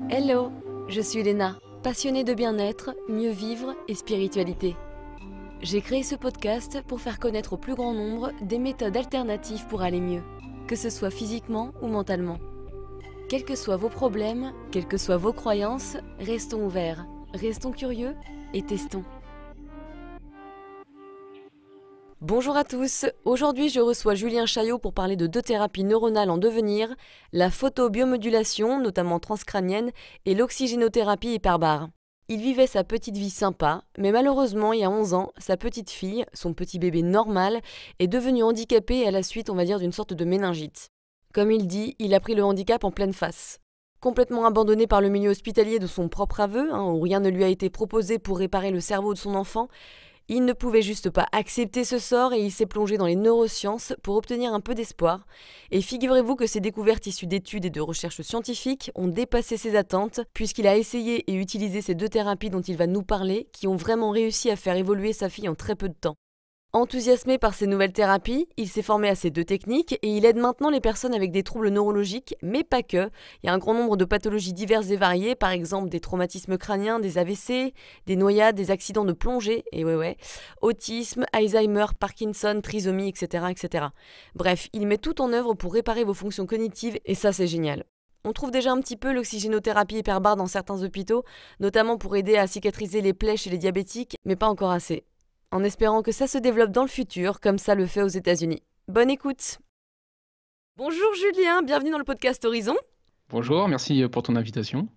Hello, je suis Léna, passionnée de bien-être, mieux vivre et spiritualité. J'ai créé ce podcast pour faire connaître au plus grand nombre des méthodes alternatives pour aller mieux, que ce soit physiquement ou mentalement. Quels que soient vos problèmes, quelles que soient vos croyances, restons ouverts, restons curieux et testons. Bonjour à tous, aujourd'hui je reçois Julien Chaillot pour parler de deux thérapies neuronales en devenir, la photobiomodulation, notamment transcrânienne, et l'oxygénothérapie hyperbare. Il vivait sa petite vie sympa, mais malheureusement il y a 11 ans, sa petite fille, son petit bébé normal, est devenue handicapée à la suite, on va dire, d'une sorte de méningite. Comme il dit, il a pris le handicap en pleine face. Complètement abandonné par le milieu hospitalier de son propre aveu, où rien ne lui a été proposé pour réparer le cerveau de son enfant, il ne pouvait juste pas accepter ce sort et il s'est plongé dans les neurosciences pour obtenir un peu d'espoir. Et figurez-vous que ces découvertes issues d'études et de recherches scientifiques ont dépassé ses attentes puisqu'il a essayé et utilisé ces deux thérapies dont il va nous parler qui ont vraiment réussi à faire évoluer sa fille en très peu de temps. Enthousiasmé par ces nouvelles thérapies, il s'est formé à ces deux techniques et il aide maintenant les personnes avec des troubles neurologiques, mais pas que. Il y a un grand nombre de pathologies diverses et variées, par exemple des traumatismes crâniens, des AVC, des noyades, des accidents de plongée, et autisme, Alzheimer, Parkinson, trisomie, etc., etc. Bref, il met tout en œuvre pour réparer vos fonctions cognitives et ça c'est génial. On trouve déjà un petit peu l'oxygénothérapie hyperbare dans certains hôpitaux, notamment pour aider à cicatriser les plaies chez les diabétiques, mais pas encore assez. En espérant que ça se développe dans le futur, comme ça le fait aux États-Unis. Bonne écoute. Bonjour Julien, bienvenue dans le podcast Horizon. Bonjour, merci pour ton invitation.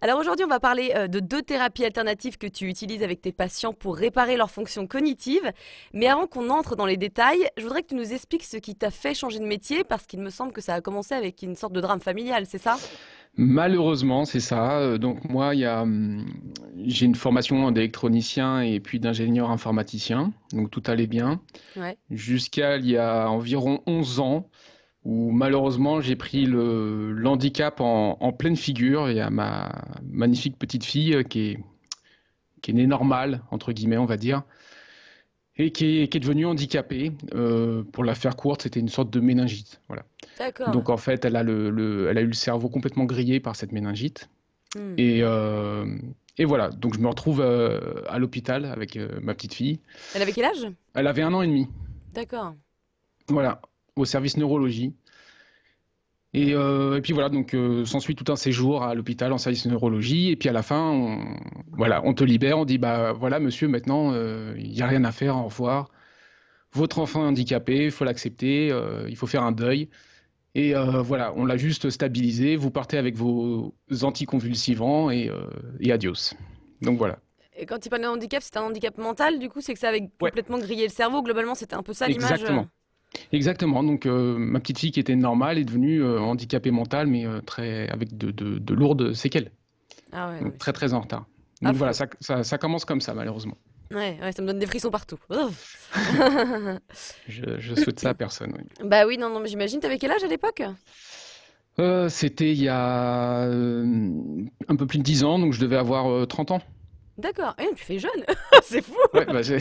Alors aujourd'hui, on va parler de deux thérapies alternatives que tu utilises avec tes patients pour réparer leurs fonctions cognitives. Mais avant qu'on entre dans les détails, je voudrais que tu nous expliques ce qui t'a fait changer de métier, parce qu'il me semble que ça a commencé avec une sorte de drame familial, c'est ça ? Malheureusement, c'est ça. Donc moi, j'ai une formation d'électronicien et puis d'ingénieur informaticien. Donc tout allait bien. Ouais. Jusqu'à il y a environ 11 ans, où malheureusement, j'ai pris le handicap en pleine figure. Il y a ma magnifique petite fille qui est née normale, entre guillemets, on va dire, et qui est devenue handicapée. Pour la faire courte, c'était une sorte de méningite. Voilà. D'accord. Donc en fait, elle a elle a eu le cerveau complètement grillé par cette méningite. Hmm. Et voilà, donc je me retrouve à l'hôpital avec ma petite fille. Elle avait quel âge ? Elle avait 1 an et demi, D'accord. voilà, au service neurologie. Et puis voilà, donc s'ensuit tout un séjour à l'hôpital en service neurologie. Et puis à la fin, voilà, on te libère, on dit bah voilà monsieur, maintenant il n'y a rien à faire, au revoir. Votre enfant est handicapé, il faut l'accepter, il faut faire un deuil. Et voilà, on l'a juste stabilisé. Vous partez avec vos anticonvulsivants et adios. Donc voilà. Et quand tu parlais de handicap, c'était un handicap mental, du coup, c'est que ça avait Ouais, complètement grillé le cerveau. Globalement, c'était un peu ça l'image. exactement. Exactement. Donc ma petite fille qui était normale est devenue handicapée mentale, mais avec de lourdes séquelles. Ah ouais, non, Donc mais très c'est très en retard. Donc voilà, affreux. ça commence comme ça malheureusement. Ouais, ça me donne des frissons partout. Ouf. Je souhaite ça à personne. Oui. Bah oui, non, non, mais j'imagine, t'avais quel âge à l'époque? C'était il y a un peu plus de 10 ans, donc je devais avoir 30 ans. D'accord. Eh, tu fais jeune. C'est fou. Ouais, bah, C'est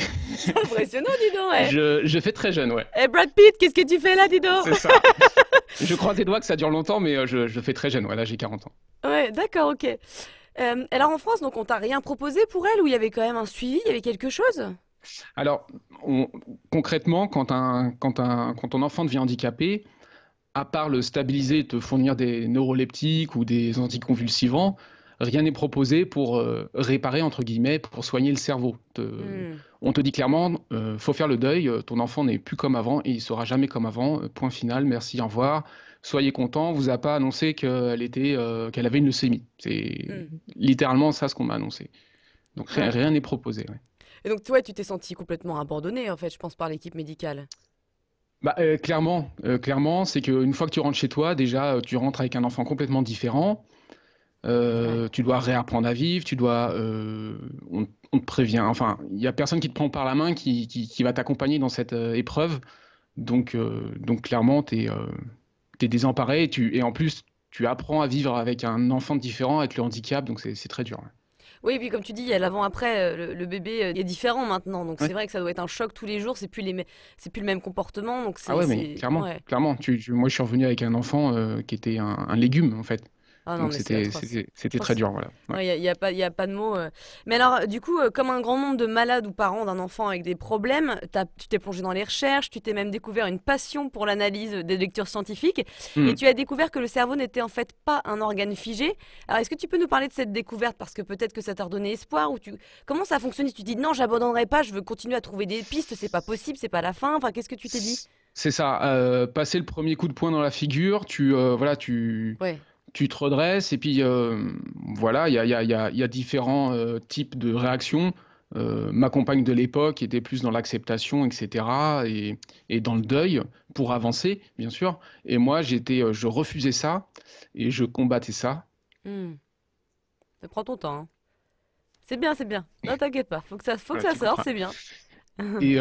impressionnant, dis donc. Ouais. je fais très jeune, ouais. Eh, Brad Pitt, qu'est-ce que tu fais là, dis donc? C'est ça. Je croise les doigts que ça dure longtemps, mais je fais très jeune. Ouais, là, j'ai 40 ans. Ouais, d'accord, ok. Alors en France, donc on t'a rien proposé pour elle ou il y avait quand même un suivi, il y avait quelque chose? Alors, concrètement, quand ton enfant devient handicapé, à part le stabiliser et te fournir des neuroleptiques ou des anticonvulsivants, rien n'est proposé pour réparer, entre guillemets, pour soigner le cerveau. Hmm. On te dit clairement, faut faire le deuil, ton enfant n'est plus comme avant et il sera jamais comme avant. Point final, merci, au revoir. Soyez content, on vous a pas annoncé qu'elle avait une leucémie. C'est Hmm. littéralement ça ce qu'on m'a annoncé. Donc Ouais. rien n'est proposé. Ouais. Et donc toi, tu t'es senti complètement abandonné, en fait, je pense, par l'équipe médicale. Bah, clairement, c'est qu'une fois que tu rentres chez toi, déjà, tu rentres avec un enfant complètement différent. Ouais. Tu dois réapprendre à vivre, on te prévient. Enfin, il y a personne qui te prend par la main, qui va t'accompagner dans cette épreuve. Donc clairement, t'es désemparé et en plus, tu apprends à vivre avec un enfant différent, avec le handicap. Donc c'est très dur. Oui, et puis comme tu dis, il y a l'avant-après, le bébé est différent maintenant, donc Ouais. c'est vrai que ça doit être un choc tous les jours, c'est plus le même comportement, donc Ah ouais, mais clairement, Ouais. clairement. Moi, je suis revenu avec un enfant qui était un légume, en fait. Ah non, Donc mais c'est atroce. Je c'était très pense. dur, voilà. Ouais. Ouais, y a pas de mots. Mais alors, du coup, comme un grand nombre de malades ou parents d'un enfant avec des problèmes, tu t'es plongé dans les recherches, tu t'es même découvert une passion pour l'analyse des lectures scientifiques, et Hmm. tu as découvert que le cerveau n'était en fait pas un organe figé. Alors, est-ce que tu peux nous parler de cette découverte parce que peut-être que ça t'a redonné espoir ou tu... Comment ça fonctionne si tu dis non, j'abandonnerai pas, je veux continuer à trouver des pistes, c'est pas possible, c'est pas la fin. Enfin, qu'est-ce que tu t'es dit? C'est ça, passer le premier coup de poing dans la figure, voilà, Ouais. tu te redresses et puis voilà, il y a différents types de réactions. Ma compagne de l'époque était plus dans l'acceptation, etc. Et dans le deuil pour avancer, bien sûr. Et moi, je refusais ça et je combattais ça. Hmm. Prends ton temps, hein. C'est bien, c'est bien. Non, t'inquiète pas. Faut que Voilà, ça tu sorte, comprends. c'est bien. Et,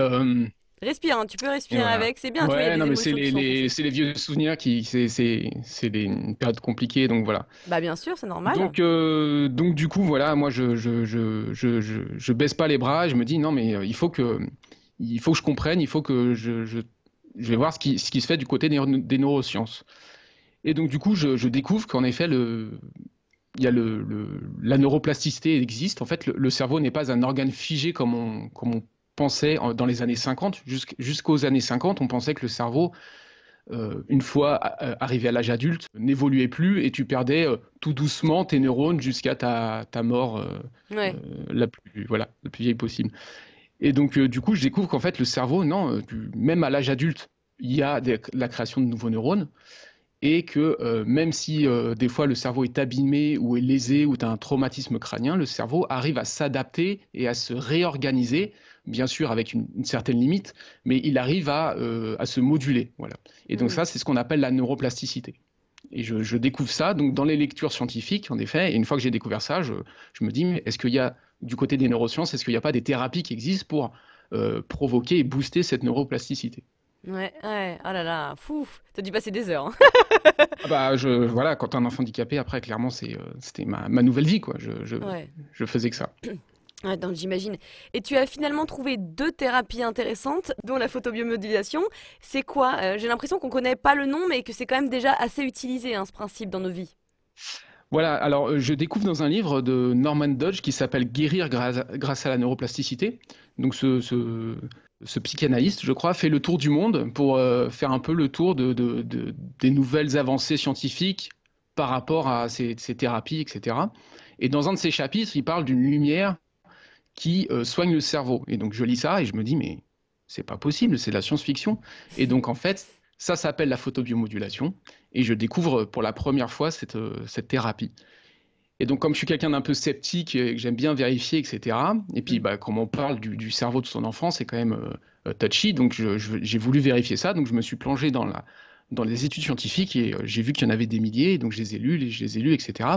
Respire, hein, tu peux et respirer voilà. avec. C'est bien, tu vois, il y a Ouais, des non, mais émotions qui sont enfoncées. c'est les vieux souvenirs une période compliquée, donc voilà. Bah bien sûr, c'est normal. Donc du coup, voilà, moi, je baisse pas les bras, et je me dis, non, mais il faut que je comprenne, il faut que je vais voir ce qui se fait du côté des neurosciences. Et donc, du coup, je découvre qu'en effet, il y a la neuroplasticité existe. En fait, le cerveau n'est pas un organe figé comme on pensait dans les années 50. Jusqu'aux années 50, on pensait que le cerveau une fois arrivé à l'âge adulte, n'évoluait plus et tu perdais tout doucement tes neurones jusqu'à ta mort Ouais. la plus vieille possible. Et donc, du coup, je découvre qu'en fait, le cerveau, non, même à l'âge adulte, il y a la création de nouveaux neurones et que même si des fois le cerveau est abîmé ou est lésé ou tu as un traumatisme crânien, le cerveau arrive à s'adapter et à se réorganiser, bien sûr avec une certaine limite, mais il arrive à se moduler. Voilà. Et donc Hmm. ça, c'est ce qu'on appelle la neuroplasticité. Et je découvre ça donc dans les lectures scientifiques, en effet, et une fois que j'ai découvert ça, je me dis, mais est-ce qu'il y a, du côté des neurosciences, est-ce qu'il n'y a pas des thérapies qui existent pour provoquer et booster cette neuroplasticité? Ouais, ouais. Oh là là. Fou. T'as dû passer des heures, hein. Ah bah, voilà, quand t'as un enfant handicapé, après, clairement, c'était ma nouvelle vie, quoi. Ouais. Je faisais que ça. Ouais, donc j'imagine. Et tu as finalement trouvé deux thérapies intéressantes, dont la photobiomodulation. C'est quoi? J'ai l'impression qu'on connaît pas le nom, mais que c'est quand même déjà assez utilisé, hein, ce principe dans nos vies. Voilà, alors je découvre dans un livre de Norman Dodge qui s'appelle Guérir grâce à la neuroplasticité. Donc ce psychanalyste, je crois, fait le tour du monde pour faire un peu le tour des nouvelles avancées scientifiques par rapport à ces thérapies, etc. Et dans un de ses chapitres, il parle d'une lumière qui soigne le cerveau. Et donc je lis ça et je me dis, mais c'est pas possible, c'est de la science-fiction. Et donc en fait, ça s'appelle la photobiomodulation. Et je découvre pour la première fois cette thérapie. Et donc, comme je suis quelqu'un d'un peu sceptique et que j'aime bien vérifier, etc., et puis Mm. bah, comme on parle du cerveau de son enfant, c'est quand même touchy, donc j'ai voulu vérifier ça, donc je me suis plongé dans les études scientifiques et j'ai vu qu'il y en avait des milliers, donc je les ai lus, etc.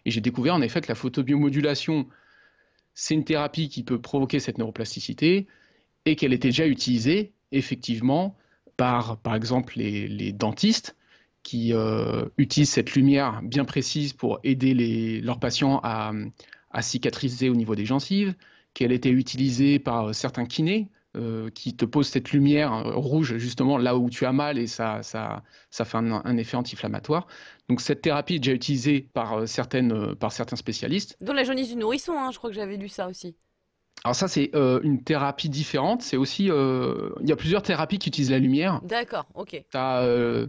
Et j'ai découvert en effet que la photobiomodulation, c'est une thérapie qui peut provoquer cette neuroplasticité et qu'elle était déjà utilisée effectivement par exemple, les dentistes qui utilisent cette lumière bien précise pour aider leurs patients à cicatriser au niveau des gencives, qu'elle était utilisée par certains kinés qui te posent cette lumière rouge justement là où tu as mal et ça fait un effet anti-inflammatoire. Donc cette thérapie est déjà utilisée par certains spécialistes. Dont la jaunisse du nourrisson, hein, je crois que j'avais lu ça aussi. Alors ça, c'est une thérapie différente. C'est aussi, il y a plusieurs thérapies qui utilisent la lumière. D'accord, ok. Tu as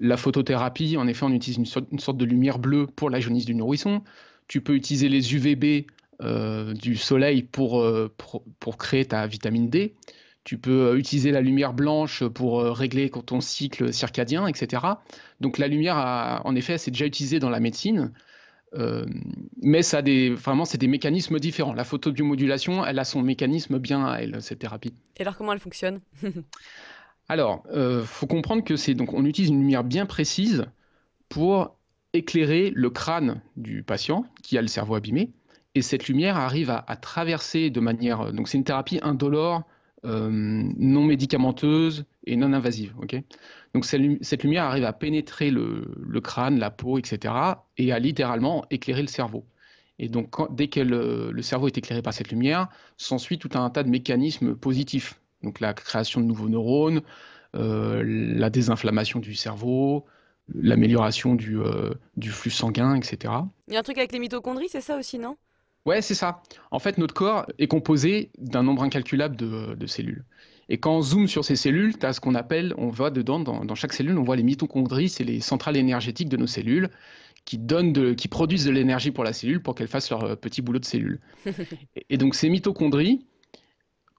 la photothérapie, en effet, on utilise une sorte de lumière bleue pour la jaunisse du nourrisson. Tu peux utiliser les UVB du soleil pour créer ta vitamine D. Tu peux utiliser la lumière blanche pour régler ton cycle circadien, etc. Donc la lumière, en effet, c'est déjà utilisé dans la médecine. Euh, mais vraiment, c'est des mécanismes différents. La photobiomodulation, elle a son mécanisme bien à elle, cette thérapie. Et alors comment elle fonctionne? Alors, faut comprendre que donc, on utilise une lumière bien précise pour éclairer le crâne du patient qui a le cerveau abîmé. Et cette lumière arrive à traverser de manière. Donc, c'est une thérapie indolore, non médicamenteuse et non invasive. Ok. Donc, cette lumière arrive à pénétrer le crâne, la peau, etc. et à littéralement éclairer le cerveau. Et donc, dès que le cerveau est éclairé par cette lumière, s'ensuit tout un tas de mécanismes positifs. Donc, la création de nouveaux neurones, la désinflammation du cerveau, l'amélioration du flux sanguin, etc. Il y a un truc avec les mitochondries, c'est ça aussi, non? Ouais, c'est ça. En fait, notre corps est composé d'un nombre incalculable de cellules. Et quand on zoome sur ces cellules, tu as ce qu'on appelle, on voit dedans, dans chaque cellule, on voit les mitochondries, c'est les centrales énergétiques de nos cellules qui produisent de l'énergie pour la cellule pour qu'elle fasse leur petit boulot de cellule. Et donc ces mitochondries,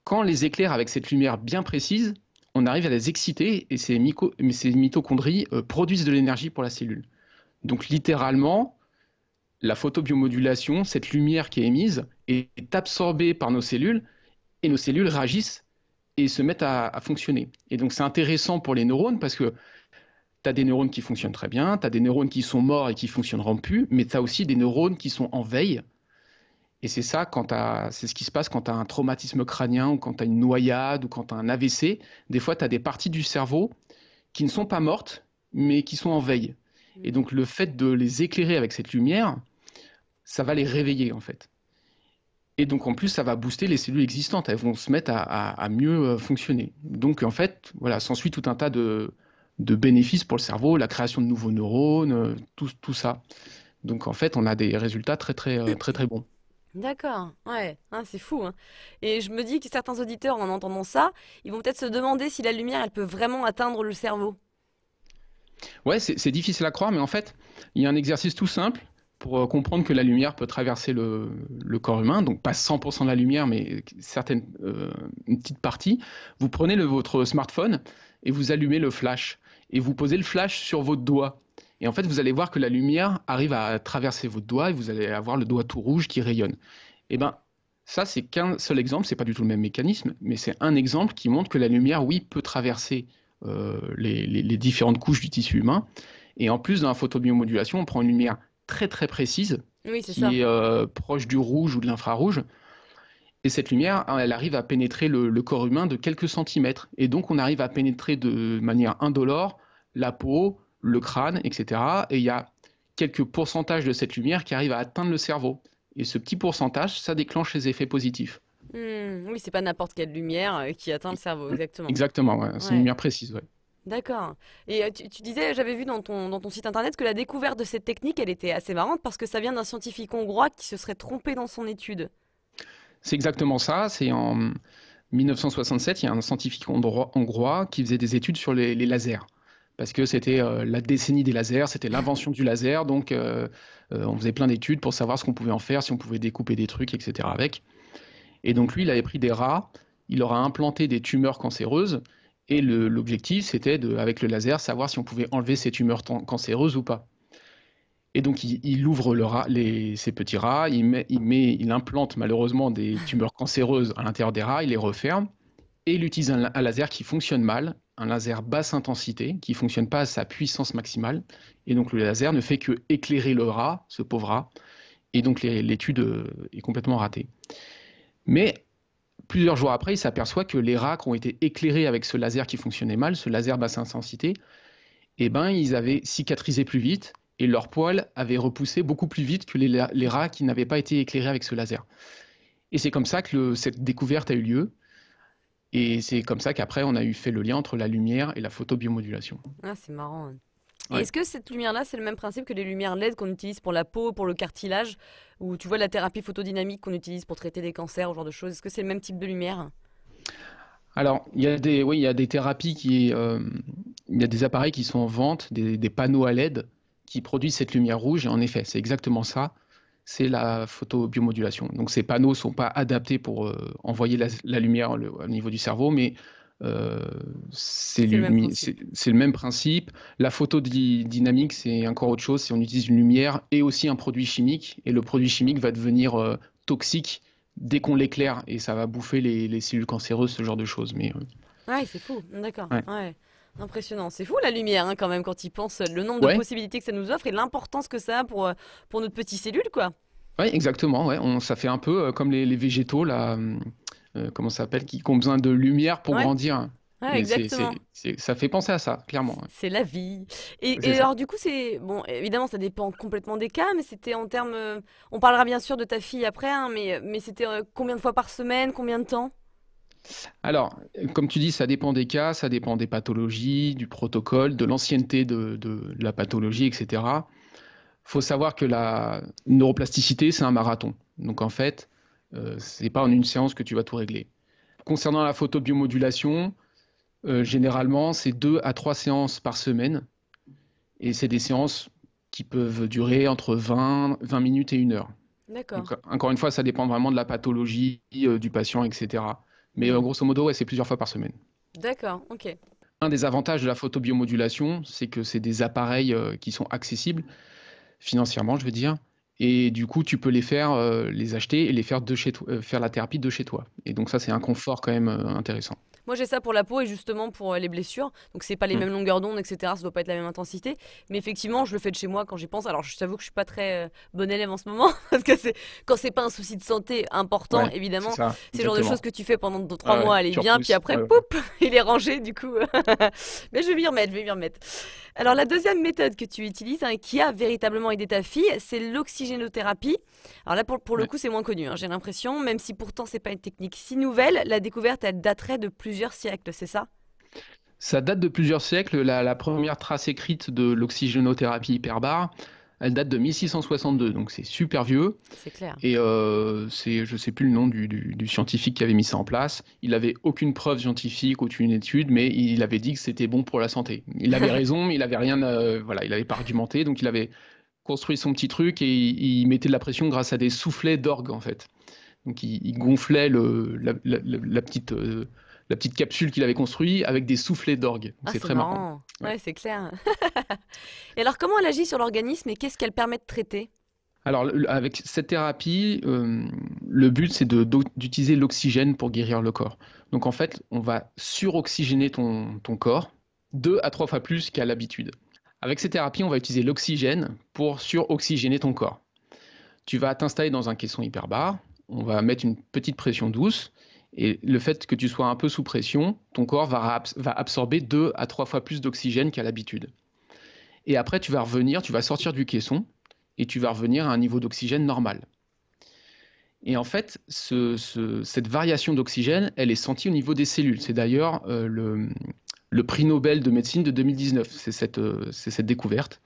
quand on les éclaire avec cette lumière bien précise, on arrive à les exciter et ces mitochondries produisent de l'énergie pour la cellule. Donc littéralement, la photobiomodulation, cette lumière qui est émise, est absorbée par nos cellules et nos cellules réagissent et se mettent à fonctionner. Et donc c'est intéressant pour les neurones parce que tu as des neurones qui fonctionnent très bien, tu as des neurones qui sont morts et qui ne fonctionneront plus, mais tu as aussi des neurones qui sont en veille. Et c'est ça, c'est ce qui se passe quand tu as un traumatisme crânien ou quand tu as une noyade ou quand tu as un AVC. Des fois, tu as des parties du cerveau qui ne sont pas mortes, mais qui sont en veille. Et donc le fait de les éclairer avec cette lumière, ça va les réveiller en fait. Et donc en plus, ça va booster les cellules existantes, elles vont se mettre à mieux fonctionner. Donc en fait, voilà, s'ensuit tout un tas de bénéfices pour le cerveau, la création de nouveaux neurones, tout ça. Donc en fait, on a des résultats très bons. D'accord, ouais, ah, c'est fou, hein. Et je me dis que certains auditeurs, en entendant ça, ils vont peut-être se demander si la lumière, elle peut vraiment atteindre le cerveau. Ouais, c'est difficile à croire, mais en fait, il y a un exercice tout simple pour comprendre que la lumière peut traverser le corps humain, donc pas 100% de la lumière, mais une petite partie. Vous prenez votre smartphone et vous allumez le flash, et vous posez le flash sur votre doigt. Et en fait, vous allez voir que la lumière arrive à traverser votre doigt et vous allez avoir le doigt tout rouge qui rayonne. Et ben, ça, c'est qu'un seul exemple, c'est pas du tout le même mécanisme, mais c'est un exemple qui montre que la lumière, oui, peut traverser les différentes couches du tissu humain. Et en plus, dans la photobiomodulation, on prend une lumière très précise Oui, c'est ça. qui est proche du rouge ou de l'infrarouge. Et cette lumière, elle arrive à pénétrer le corps humain de quelques centimètres. Et donc, on arrive à pénétrer de manière indolore la peau, le crâne, etc. Et il y a quelques pourcentages de cette lumière qui arrivent à atteindre le cerveau. Et ce petit pourcentage, ça déclenche les effets positifs. Oui, c'est pas n'importe quelle lumière qui atteint le cerveau, exactement. Exactement, ouais. C'est une Ouais, lumière précise, ouais. d'accord. Et tu disais, j'avais vu dans ton site internet que la découverte de cette technique, elle était assez marrante parce que ça vient d'un scientifique hongrois qui se serait trompé dans son étude. C'est exactement ça. C'est en 1967, il y a un scientifique hongrois qui faisait des études sur les lasers. Parce que c'était la décennie des lasers, c'était l'invention du laser. Donc, on faisait plein d'études pour savoir ce qu'on pouvait en faire, si on pouvait découper des trucs, etc. avec. Et donc, lui, il avait pris des rats, il leur a implanté des tumeurs cancéreuses. Et l'objectif, c'était, avec le laser, savoir si on pouvait enlever ces tumeurs cancéreuses ou pas. Et donc, il ouvre ces petits rats, il implante malheureusement des tumeurs cancéreuses à l'intérieur des rats, il les referme, et il utilise un laser qui fonctionne mal, un laser basse intensité, qui ne fonctionne pas à sa puissance maximale. Et donc, le laser ne fait que éclairer le rat, ce pauvre rat, et donc l'étude est complètement ratée. Mais plusieurs jours après, il s'aperçoit que les rats qui ont été éclairés avec ce laser qui fonctionnait mal, ce laser basse intensité, eh ben, ils avaient cicatrisé plus vite et leurs poils avaient repoussé beaucoup plus vite que les rats qui n'avaient pas été éclairés avec ce laser. Et c'est comme ça que cette découverte a eu lieu. Et c'est comme ça qu'après, on a fait le lien entre la lumière et la photobiomodulation. Ah, c'est marrant, hein. Et Ouais. est-ce que cette lumière-là, c'est le même principe que les lumières LED qu'on utilise pour la peau, pour le cartilage, ou tu vois la thérapie photodynamique qu'on utilise pour traiter des cancers, ce genre de choses? Est-ce que c'est le même type de lumière? Alors, oui, il y a des thérapies il y a des appareils qui sont en vente, des panneaux à LED qui produisent cette lumière rouge. Et en effet, c'est exactement ça. C'est la photobiomodulation. Donc, ces panneaux ne sont pas adaptés pour envoyer la lumière au niveau du cerveau, mais euh, C'est le même principe. c'est le même principe. La photodynamique, c'est encore autre chose. C'est on utilise une lumière et aussi un produit chimique. Et le produit chimique va devenir toxique dès qu'on l'éclaire et ça va bouffer les cellules cancéreuses, ce genre de choses. Mais Ouais, c'est fou, d'accord. ouais. Ouais. Impressionnant. C'est fou la lumière, hein, quand même, quand il pense, le nombre de Ouais, possibilités que ça nous offre et l'importance que ça a pour notre petite cellule, quoi. ouais, exactement. Ouais. Ça fait un peu comme les végétaux, là, comment ça s'appelle, qui ont besoin de lumière pour Ouais, grandir. ouais, Et exactement. ça fait penser à ça, clairement. Ouais. C'est la vie. Et, C'est et ça. alors, du coup, c'est. Bon, évidemment, ça dépend complètement des cas, mais c'était en termes. On parlera bien sûr de ta fille après, hein, mais c'était combien de fois par semaine, combien de temps? Alors, comme tu dis, ça dépend des cas, ça dépend des pathologies, du protocole, de l'ancienneté de la pathologie, etc. Faut savoir que la neuroplasticité, c'est un marathon. Donc en fait, c'est pas en une séance que tu vas tout régler. Concernant la photobiomodulation, généralement, c'est 2 à 3 séances par semaine. Et c'est des séances qui peuvent durer entre 20 minutes et 1 heure. D'accord. Donc, encore une fois, ça dépend vraiment de la pathologie, du patient, etc. Mais Hmm. grosso modo, ouais, c'est plusieurs fois par semaine. D'accord, ok. Un des avantages de la photobiomodulation, c'est que c'est des appareils qui sont accessibles financièrement, je veux dire. Et du coup, tu peux les faire, les acheter et les faire de chez toi, faire la thérapie de chez toi. Et donc ça, c'est un confort quand même intéressant. Moi j'ai ça pour la peau et justement pour les blessures. Donc c'est pas les Mm. mêmes longueurs d'onde, etc. Ça doit pas être la même intensité. Mais effectivement, je le fais de chez moi quand j'y pense. Alors je t'avoue que je suis pas très bonne élève en ce moment. Parce que c'est quand c'est pas un souci de santé important, Ouais, c'est évidemment, ça, c'est le genre de choses exactement. que tu fais pendant 2-3 Ouais, mois, elle est tu bien, puis repousses. après, Ouais, ouais. poup, il est rangé du coup. Mais je vais m'y remettre, je vais m'y remettre. Alors la deuxième méthode que tu utilises, hein, qui a véritablement aidé ta fille, c'est l'oxygénothérapie. Alors là, pour le Ouais. coup, c'est moins connu, hein, j'ai l'impression, même si pourtant c'est pas une technique si nouvelle, la découverte, elle daterait de plusieurs siècles, c'est ça? Ça date de plusieurs siècles. La première trace écrite de l'oxygénothérapie hyperbare, elle date de 1662, donc c'est super vieux. C'est clair. Et je sais plus le nom du scientifique qui avait mis ça en place. Il avait aucune preuve scientifique, aucune étude, mais il avait dit que c'était bon pour la santé. Il avait raison, mais il avait rien, voilà, il avait pas argumenté, donc il avait construit son petit truc et il mettait de la pression grâce à des soufflets d'orgue en fait. Donc il gonflait la petite capsule qu'il avait construite avec des soufflets d'orgue. Donc Ah, c'est c'est très marrant. marrant. Ouais. Ouais, c'est clair. Et alors, comment elle agit sur l'organisme et qu'est-ce qu'elle permet de traiter? Alors, avec cette thérapie, le but, c'est d'utiliser l'oxygène pour guérir le corps. Donc, en fait, on va suroxygéner ton corps 2 à 3 fois plus qu'à l'habitude. Avec cette thérapie, on va utiliser l'oxygène pour suroxygéner ton corps. Tu vas t'installer dans un caisson hyperbare, on va mettre une petite pression douce, et le fait que tu sois un peu sous pression, ton corps va absorber 2 à 3 fois plus d'oxygène qu'à l'habitude. Et après, tu vas revenir, tu vas sortir du caisson, et tu vas revenir à un niveau d'oxygène normal. Et en fait, cette variation d'oxygène, elle est sentie au niveau des cellules. C'est d'ailleurs le prix Nobel de médecine de 2019, c'est cette découverte.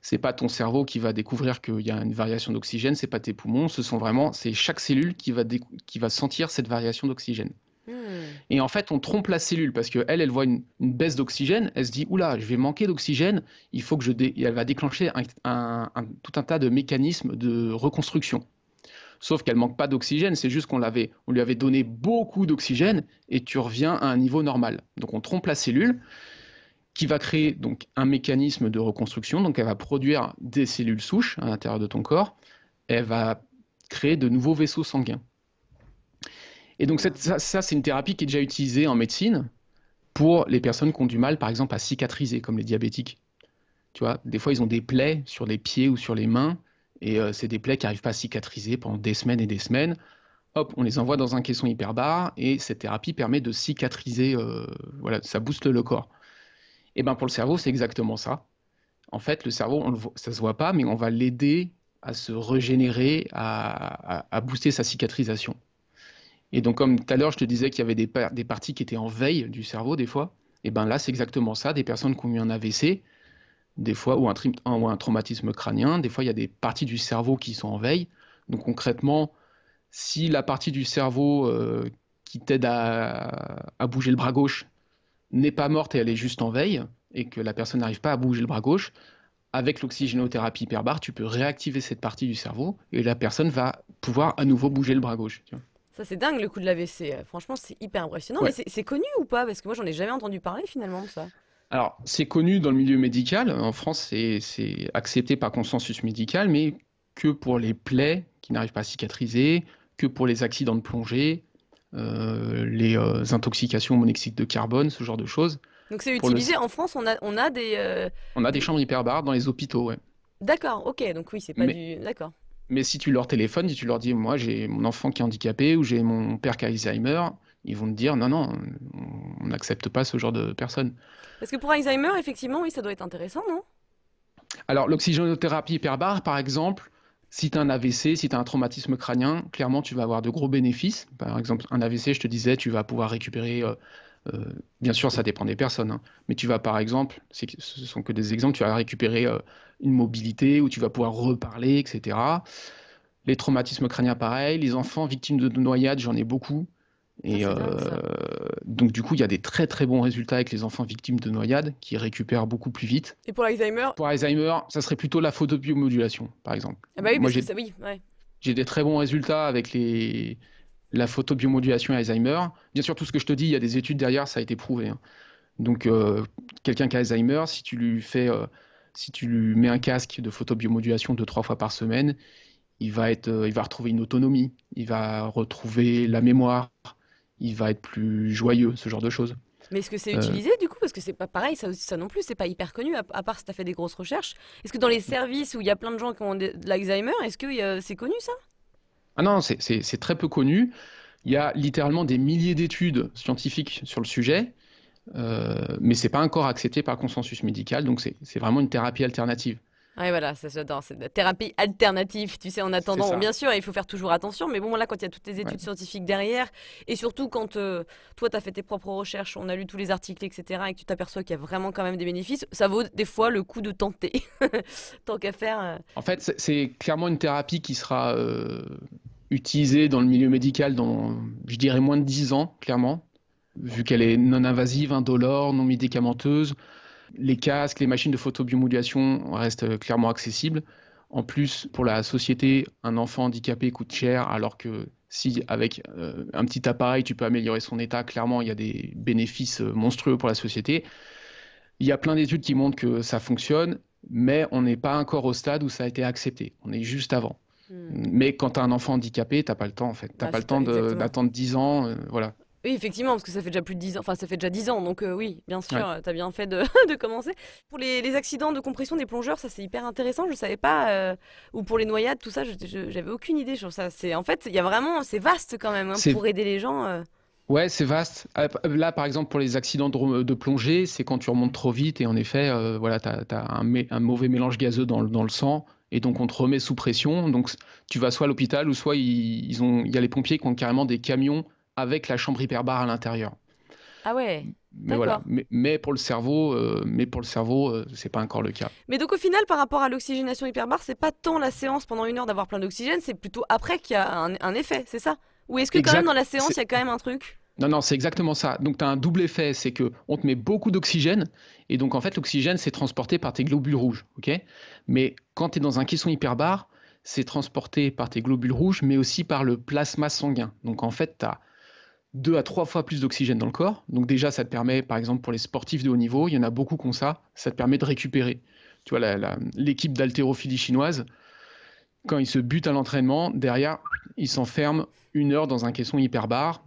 C'est pas ton cerveau qui va découvrir qu'il y a une variation d'oxygène, c'est pas tes poumons, c'est chaque cellule qui va sentir cette variation d'oxygène. Hmm. Et en fait, on trompe la cellule parce qu'elle, elle voit une baisse d'oxygène, elle se dit, oula, je vais manquer d'oxygène, il faut que elle va déclencher tout un tas de mécanismes de reconstruction. Sauf qu'elle manque pas d'oxygène, c'est juste on lui avait donné beaucoup d'oxygène et tu reviens à un niveau normal. Donc on trompe la cellule qui va créer donc un mécanisme de reconstruction, donc elle va produire des cellules souches à l'intérieur de ton corps, elle va créer de nouveaux vaisseaux sanguins. Et donc ça c'est une thérapie qui est déjà utilisée en médecine pour les personnes qui ont du mal, par exemple, à cicatriser, comme les diabétiques. Tu vois, des fois, ils ont des plaies sur les pieds ou sur les mains, et c'est des plaies qui n'arrivent pas à cicatriser pendant des semaines et des semaines. Hop, on les envoie dans un caisson hyperbare, et cette thérapie permet de cicatriser, voilà, ça booste le corps. Et ben pour le cerveau, c'est exactement ça. En fait, le cerveau, ça ne se voit pas, mais on va l'aider à se régénérer, à booster sa cicatrisation. Et donc, comme tout à l'heure, je te disais qu'il y avait des parties qui étaient en veille du cerveau, des fois, et ben là, c'est exactement ça. Des personnes qui ont eu un AVC, des fois, ou un traumatisme crânien, des fois, il y a des parties du cerveau qui sont en veille. Donc, concrètement, si la partie du cerveau qui t'aide à bouger le bras gauche n'est pas morte et elle est juste en veille, et que la personne n'arrive pas à bouger le bras gauche, avec l'oxygénothérapie hyperbare, tu peux réactiver cette partie du cerveau et la personne va pouvoir à nouveau bouger le bras gauche. Tu vois. Ça, c'est dingue le coup de l'AVC. Franchement, c'est hyper impressionnant. Mais Ouais. c'est connu ou pas? Parce que moi, j'en ai jamais entendu parler finalement de ça. Alors, c'est connu dans le milieu médical. En France, c'est accepté par consensus médical, mais que pour les plaies qui n'arrivent pas à cicatriser, que pour les accidents de plongée, les intoxications au monoxyde de carbone, ce genre de choses. Donc c'est Pour le... utilisé en France, on a On a des des- chambres hyperbares dans les hôpitaux, ouais. D'accord, ok, donc oui, c'est pas Mais, du. D'accord. mais si tu leur téléphones, si tu leur dis, moi j'ai mon enfant qui est handicapé ou j'ai mon père qui a Alzheimer, ils vont te dire, non, non, on n'accepte pas ce genre de personnes. Parce que pour Alzheimer, effectivement, oui, ça doit être intéressant, non? Alors, l'oxygénothérapie hyperbare, par exemple, Si tu as un AVC, si tu as un traumatisme crânien, clairement, tu vas avoir de gros bénéfices. Par exemple, un AVC, je te disais, tu vas pouvoir récupérer, euh, bien sûr, ça dépend des personnes, hein, mais tu vas, par exemple, ce sont que des exemples, tu vas récupérer une mobilité ou tu vas pouvoir reparler, etc. Les traumatismes crâniens, pareil. Les enfants victimes de noyades, j'en ai beaucoup. Ah, Et c'est dingue ça. donc, du coup, il y a des très très bons résultats avec les enfants victimes de noyades qui récupèrent beaucoup plus vite. Et pour l'Alzheimer? Pour Alzheimer, ça serait plutôt la photobiomodulation, par exemple. Ah bah oui, Moi, parce que ça, oui, ouais. j'ai des très bons résultats avec la photobiomodulation et Alzheimer. Bien sûr, tout ce que je te dis, il y a des études derrière, ça a été prouvé, hein. Donc, quelqu'un qui a Alzheimer, si tu lui mets un casque de photobiomodulation 2-3 fois par semaine, il va retrouver une autonomie, il va retrouver la mémoire, il va être plus joyeux, ce genre de choses. Mais est-ce que c'est Euh, utilisé du coup? Parce que c'est pas pareil, ça non plus, c'est pas hyper connu, à part si t'as fait des grosses recherches. Est-ce que dans les services où il y a plein de gens qui ont de l'Alzheimer, est-ce que c'est connu ça? ah non, c'est très peu connu. Il y a littéralement des milliers d'études scientifiques sur le sujet, mais c'est pas encore accepté par le consensus médical, donc c'est vraiment une thérapie alternative. Ouais, voilà, ça j'adore, c'est de la thérapie alternative, tu sais, en C'est attendant. Bon, ça. bien sûr, il faut faire toujours attention, mais bon, là, quand il y a toutes les Ouais. études scientifiques derrière, et surtout quand toi, tu as fait tes propres recherches, on a lu tous les articles, etc., et que tu t'aperçois qu'il y a vraiment quand même des bénéfices, ça vaut des fois le coup de tenter. Tant qu'à faire. En fait, c'est clairement une thérapie qui sera utilisée dans le milieu médical dans, je dirais, moins de 10 ans, clairement, vu qu'elle est non invasive, indolore, non médicamenteuse. Les casques, les machines de photobiomodulation restent clairement accessibles. En plus, pour la société, un enfant handicapé coûte cher, alors que si avec un petit appareil, tu peux améliorer son état, clairement, il y a des bénéfices monstrueux pour la société. Il y a plein d'études qui montrent que ça fonctionne, mais on n'est pas encore au stade où ça a été accepté. On est juste avant. Hmm. Mais quand tu as un enfant handicapé, t'as pas le temps en fait. T'as Bah, pas le temps exactement. d'attendre 10 ans, voilà. Oui, effectivement, parce que ça fait déjà plus de 10 ans, enfin ça fait déjà 10 ans, donc oui, bien sûr, Ouais. t'as bien fait de, de commencer. Pour les accidents de compression des plongeurs, ça c'est hyper intéressant, je savais pas, ou pour les noyades, tout ça, j'avais aucune idée sur ça. En fait, il y a vraiment, c'est vaste quand même, hein, C'est pour aider les gens. Ouais, c'est vaste. Là, par exemple, pour les accidents de plongée, c'est quand tu remontes trop vite et en effet, voilà, tu as un mauvais mélange gazeux dans le sang et donc on te remet sous pression. Donc tu vas soit à l'hôpital ou soit il y a les pompiers qui ont carrément des camions avec la chambre hyperbare à l'intérieur. Ah ouais, Mais voilà, d'accord. mais pour le cerveau, c'est pas encore le cas. Mais donc au final, par rapport à l'oxygénation hyperbare, c'est pas tant la séance pendant 1 heure d'avoir plein d'oxygène, c'est plutôt après qu'il y a un effet, c'est ça? Ou est-ce que quand même dans Exact. la séance, il y a quand même un truc? Non, non, c'est exactement ça. Donc, tu as un double effet, c'est que on te met beaucoup d'oxygène, et donc en fait, l'oxygène, c'est transporté par tes globules rouges, ok? Mais quand tu es dans un caisson hyperbare, c'est transporté par tes globules rouges, mais aussi par le plasma sanguin. Donc en fait, tu as 2 à 3 fois plus d'oxygène dans le corps. Donc déjà, ça te permet, par exemple, pour les sportifs de haut niveau, il y en a beaucoup qui ont ça te permet de récupérer. Tu vois, l'équipe d'haltérophilie chinoise, quand ils se butent à l'entraînement, derrière, ils s'enferment 1 heure dans un caisson hyperbare.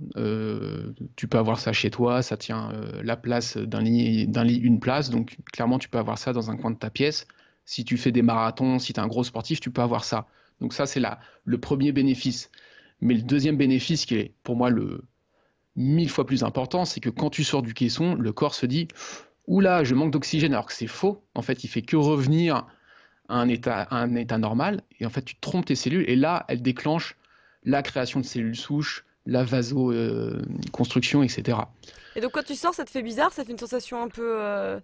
Tu peux avoir ça chez toi, ça tient la place d'un lit, une place. Donc clairement, tu peux avoir ça dans un coin de ta pièce. Si tu fais des marathons, si tu es un gros sportif, tu peux avoir ça. Donc ça, c'est le premier bénéfice. Mais le deuxième bénéfice, qui est pour moi le 1000 fois plus important, c'est que quand tu sors du caisson, le corps se dit oula, je manque d'oxygène, alors que c'est faux. En fait, il fait que revenir à un état normal, et en fait, tu trompes tes cellules, et là, elles déclenchent la création de cellules souches, la vasoconstruction, etc. Et donc quand tu sors, ça te fait bizarre, ça fait une sensation un peu.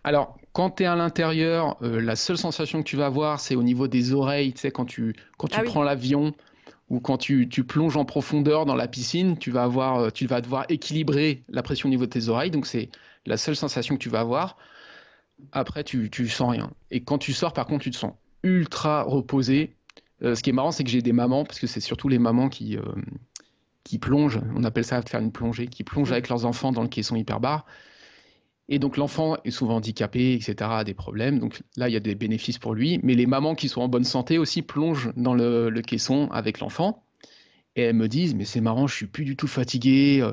Alors, quand tu es à l'intérieur, la seule sensation que tu vas avoir, c'est au niveau des oreilles, tu sais, quand Ah tu oui. prends l'avion ou quand tu plonges en profondeur dans la piscine, tu vas devoir équilibrer la pression au niveau de tes oreilles, donc c'est la seule sensation que tu vas avoir. Après, tu sens rien. Et quand tu sors, par contre, tu te sens ultra reposé. Ce qui est marrant, c'est que j'ai des mamans, parce que c'est surtout les mamans qui plongent, on appelle ça faire une plongée, qui plongent Mhm. avec leurs enfants dans le caisson hyperbare. Et donc l'enfant est souvent handicapé, etc., a des problèmes. Donc là, il y a des bénéfices pour lui. Mais les mamans qui sont en bonne santé aussi plongent dans le caisson avec l'enfant. Et elles me disent, mais c'est marrant, je suis plus du tout fatigué.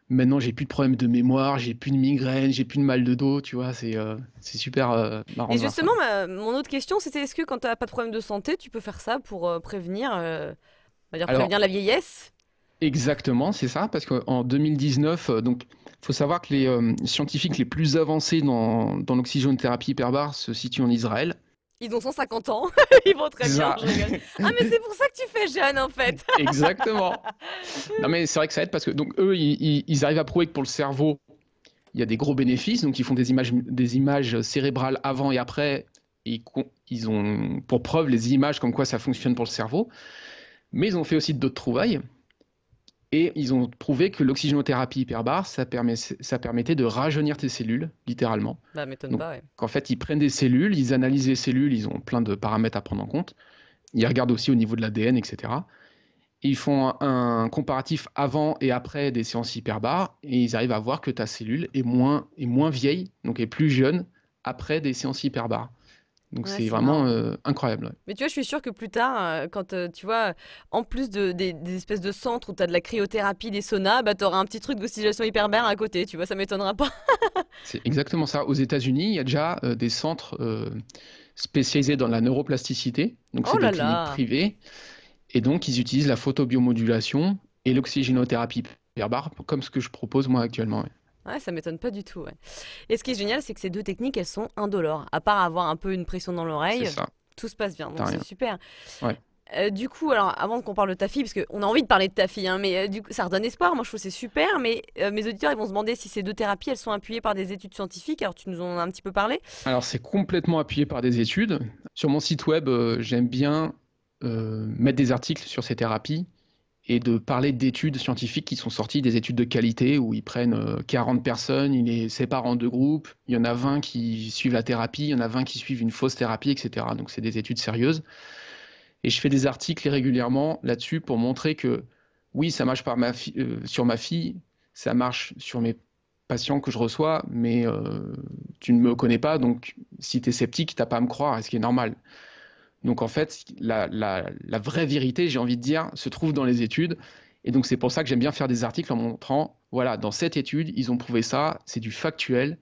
Maintenant, j'ai plus de problèmes de mémoire, j'ai plus de migraine, j'ai plus de mal de dos. Tu vois, c'est super marrant Et de voir ça. justement, mon autre question, c'était est-ce que quand t'as pas de problème de santé, tu peux faire ça pour prévenir, on va dire Alors, prévenir la vieillesse? exactement, c'est ça, parce qu'en 2019, donc, faut savoir que les scientifiques les plus avancés dans l'oxygénothérapie hyperbare se situent en Israël. Ils ont 150 ans, ils vont très C'est bien, ça. je rigole. Ah, mais c'est pour ça que tu fais jeune, en fait. Exactement. Non, mais c'est vrai que ça aide parce que donc eux, ils arrivent à prouver que pour le cerveau, il y a des gros bénéfices. Donc, ils font des images cérébrales avant et après. Ils ont pour preuve les images comme quoi ça fonctionne pour le cerveau. Mais ils ont fait aussi d'autres trouvailles. Et ils ont prouvé que l'oxygénothérapie hyperbare, ça permettait de rajeunir tes cellules, littéralement. Bah, m'étonne Donc, pas, ouais. en fait, ils prennent des cellules, ils analysent les cellules, ils ont plein de paramètres à prendre en compte. Ils regardent aussi au niveau de l'ADN, etc. Et ils font un comparatif avant et après des séances hyperbares et ils arrivent à voir que ta cellule est moins vieille, donc est plus jeune après des séances hyperbares. Donc Ouais, c'est c'est vraiment marrant. incroyable. Ouais. Mais tu vois, je suis sûre que plus tard, quand tu vois, en plus des espèces de centres où tu as de la cryothérapie, des saunas, bah, tu auras un petit truc d'oxygénation hyperbare à côté, tu vois, ça m'étonnera pas. C'est exactement ça. Aux États-Unis, il y a déjà des centres spécialisés dans la neuroplasticité. Donc Oh c'est des là cliniques là! privées. Et donc ils utilisent la photobiomodulation et l'oxygénothérapie hyperbare comme ce que je propose moi actuellement. Ouais. Ouais, ça m'étonne pas du tout, ouais. Et ce qui est génial, c'est que ces deux techniques, elles sont indolores. À part avoir un peu une pression dans C'est l'oreille, ça. tout se passe bien, T'as donc c'est rien. super. Ouais. Du coup, alors avant qu'on parle de ta fille, parce qu'on a envie de parler de ta fille, hein, mais du coup, ça redonne espoir, moi je trouve que c'est super, mais mes auditeurs ils vont se demander si ces deux thérapies elles sont appuyées par des études scientifiques, alors tu nous en as un petit peu parlé. Alors, c'est complètement appuyé par des études. Sur mon site web, j'aime bien mettre des articles sur ces thérapies et de parler d'études scientifiques qui sont sorties, des études de qualité où ils prennent 40 personnes, ils les séparent en deux groupes. Il y en a 20 qui suivent la thérapie, il y en a 20 qui suivent une fausse thérapie, etc. Donc, c'est des études sérieuses. Et je fais des articles régulièrement là-dessus pour montrer que oui, ça marche sur ma fille, ça marche sur mes patients que je reçois, mais tu ne me connais pas, donc si tu es sceptique, tu n'as pas à me croire, ce qui est normal. Donc en fait, la vraie vérité, j'ai envie de dire, se trouve dans les études. Et donc c'est pour ça que j'aime bien faire des articles en montrant, voilà, dans cette étude, ils ont prouvé ça, c'est du factuel,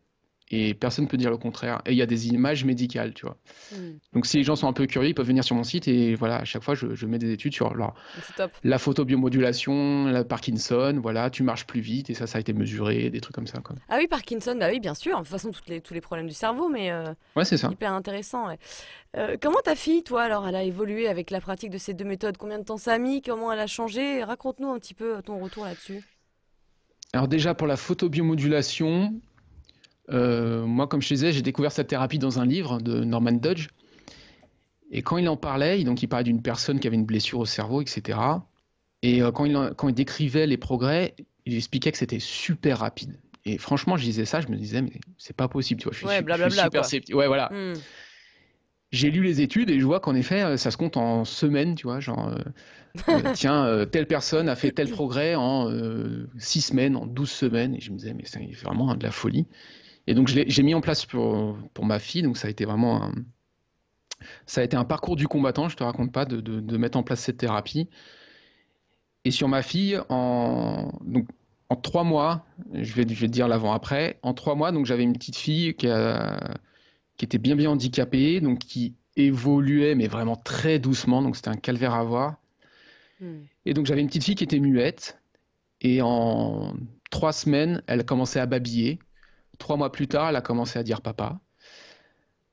et personne ne peut dire le contraire. Et il y a des images médicales, tu vois. Hmm, Donc si les gens sont un peu curieux, ils peuvent venir sur mon site et voilà, à chaque fois, je mets des études sur c'est top. la photobiomodulation, la Parkinson, voilà, tu marches plus vite et ça a été mesuré, des trucs comme ça, quoi. Ah oui, Parkinson, bah oui, bien sûr, de toute façon tous les problèmes du cerveau, mais Ouais, c'est ça. hyper intéressant, ouais. Comment ta fille, toi, alors, elle a évolué avec la pratique de ces deux méthodes? Combien de temps ça a mis? Comment elle a changé? Raconte-nous un petit peu ton retour là-dessus. Alors déjà, pour la photobiomodulation, moi, comme je te disais, j'ai découvert cette thérapie dans un livre de Norman Dodge. Et quand il en parlait, donc il parlait d'une personne qui avait une blessure au cerveau, etc. Et quand il décrivait les progrès, il expliquait que c'était super rapide. Et franchement, je disais ça, je me disais, mais c'est pas possible, tu vois, Ouais, je suis blablabla, super quoi. sceptique. Ouais, voilà. Hmm. J'ai lu les études et je vois qu'en effet, ça se compte en semaines, tu vois, genre, tiens, telle personne a fait tel progrès en 6 semaines, en 12 semaines, et je me disais, mais c'est vraiment de la folie. Et donc, j'ai mis en place pour ma fille, donc ça a été un parcours du combattant, je te raconte pas, de mettre en place cette thérapie. Et sur ma fille, donc, en 3 mois, je vais te dire l'avant-après, en 3 mois, donc j'avais une petite fille qui était bien handicapée, donc qui évoluait, mais vraiment très doucement, donc c'était un calvaire à voir. Hmm. Et donc j'avais une petite fille qui était muette, et en 3 semaines, elle a commencé à babiller. 3 mois plus tard, elle a commencé à dire papa.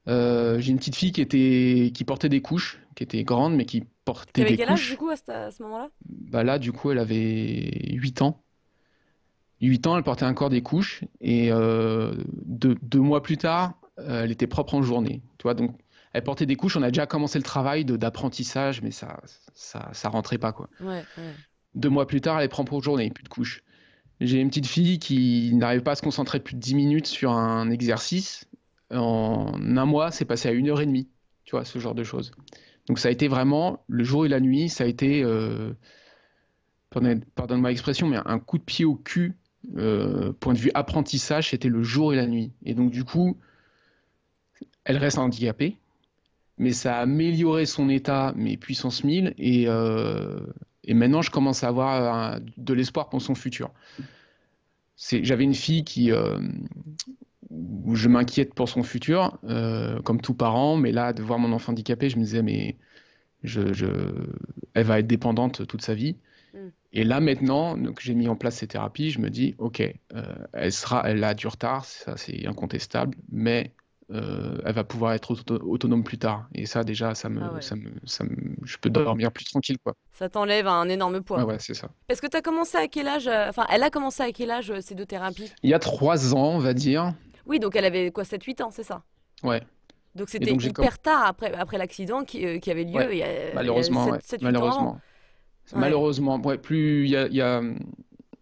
J'ai une petite fille qui portait des couches, qui était grande, mais qui portait T'avais des quel âge, du couches. coup, à ce moment-là? Bah là, du coup, elle avait 8 ans. 8 ans, elle portait encore des couches, et 2 mois plus tard, elle était propre en journée. Tu vois, donc elle portait des couches, on a déjà commencé le travail d'apprentissage, mais ça rentrait pas, quoi. Ouais, ouais. 2 mois plus tard, elle est propre en journée, plus de couches. J'ai une petite fille qui n'arrive pas à se concentrer plus de 10 minutes sur un exercice. En un mois, c'est passé à 1 heure et demie. Tu vois, ce genre de choses. Donc ça a été vraiment, le jour et la nuit, ça a été, pardonne-moi l'expression, mais un coup de pied au cul. Point de vue apprentissage, c'était le jour et la nuit. Et donc du coup, elle reste handicapée, mais ça a amélioré son état, mais puissance 1000. Et maintenant, je commence à avoir de l'espoir pour son futur. J'avais une fille où je m'inquiète pour son futur, comme tout parent, mais là, de voir mon enfant handicapé, je me disais, mais je, je- elle va être dépendante toute sa vie. Hmm. Et là, maintenant que j'ai mis en place ces thérapies, je me dis, OK, elle a du retard, ça c'est incontestable, mais elle va pouvoir être autonome plus tard. Et ça, déjà, Ah ouais. je peux dormir plus tranquille, quoi. Ça t'enlève un énorme Ouais, poids. ouais, c'est ça. Parce que tu as commencé à quel âge enfin, elle a commencé à quel âge ces deux thérapies? Il y a 3 ans, on va dire. Oui, donc elle avait quoi, 7, 8 ans, c'est ça? Ouais. Donc Et c'était donc hyper tard après l'accident qui avait ouais, lieu il y a malheureusement, ouais, 7, 8 ans avant. malheureusement. Ouais, Malheureusement, ouais, plus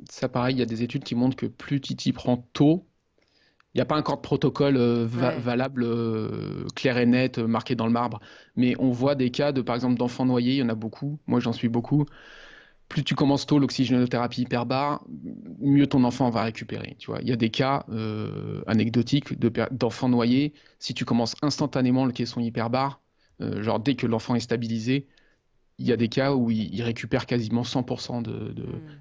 ça pareil, il y a des études qui montrent que plus tu t'y prends tôt, il n'y a pas encore de protocole ouais. valable, clair et net, marqué dans le marbre. Mais on voit des cas par exemple, d'enfants noyés, il y en a beaucoup. Moi, j'en suis beaucoup. Plus tu commences tôt l'oxygénothérapie hyperbare, mieux ton enfant va récupérer. Tu vois, il y a des cas anecdotiques d'enfants noyés. Si tu commences instantanément le caisson hyperbare, genre dès que l'enfant est stabilisé, il y a des cas où ils récupèrent quasiment 100% Hmm.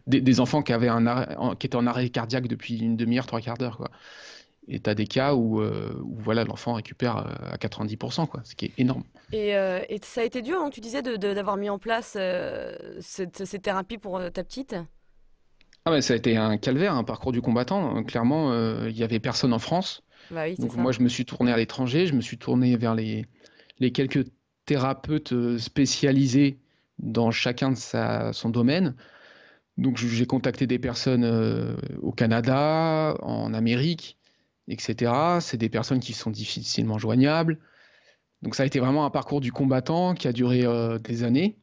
des enfants qui étaient en arrêt cardiaque depuis une demi-heure, trois quarts d'heure, quoi. Et tu as des cas où voilà, l'enfant récupère à 90%, quoi, ce qui est énorme. Et ça a été dur, donc tu disais d'avoir mis en place ces thérapies pour ta petite? Ah ouais, ça a été un calvaire, un parcours du combattant. Clairement, il y avait personne en France. Bah oui, c'est Donc ça. moi, je me suis tourné à l'étranger, je me suis tourné vers les quelques thérapeutes spécialisés dans chacun de son domaine. Donc j'ai contacté des personnes au Canada, en Amérique, etc. C'est des personnes qui sont difficilement joignables. Donc ça a été vraiment un parcours du combattant qui a duré des années,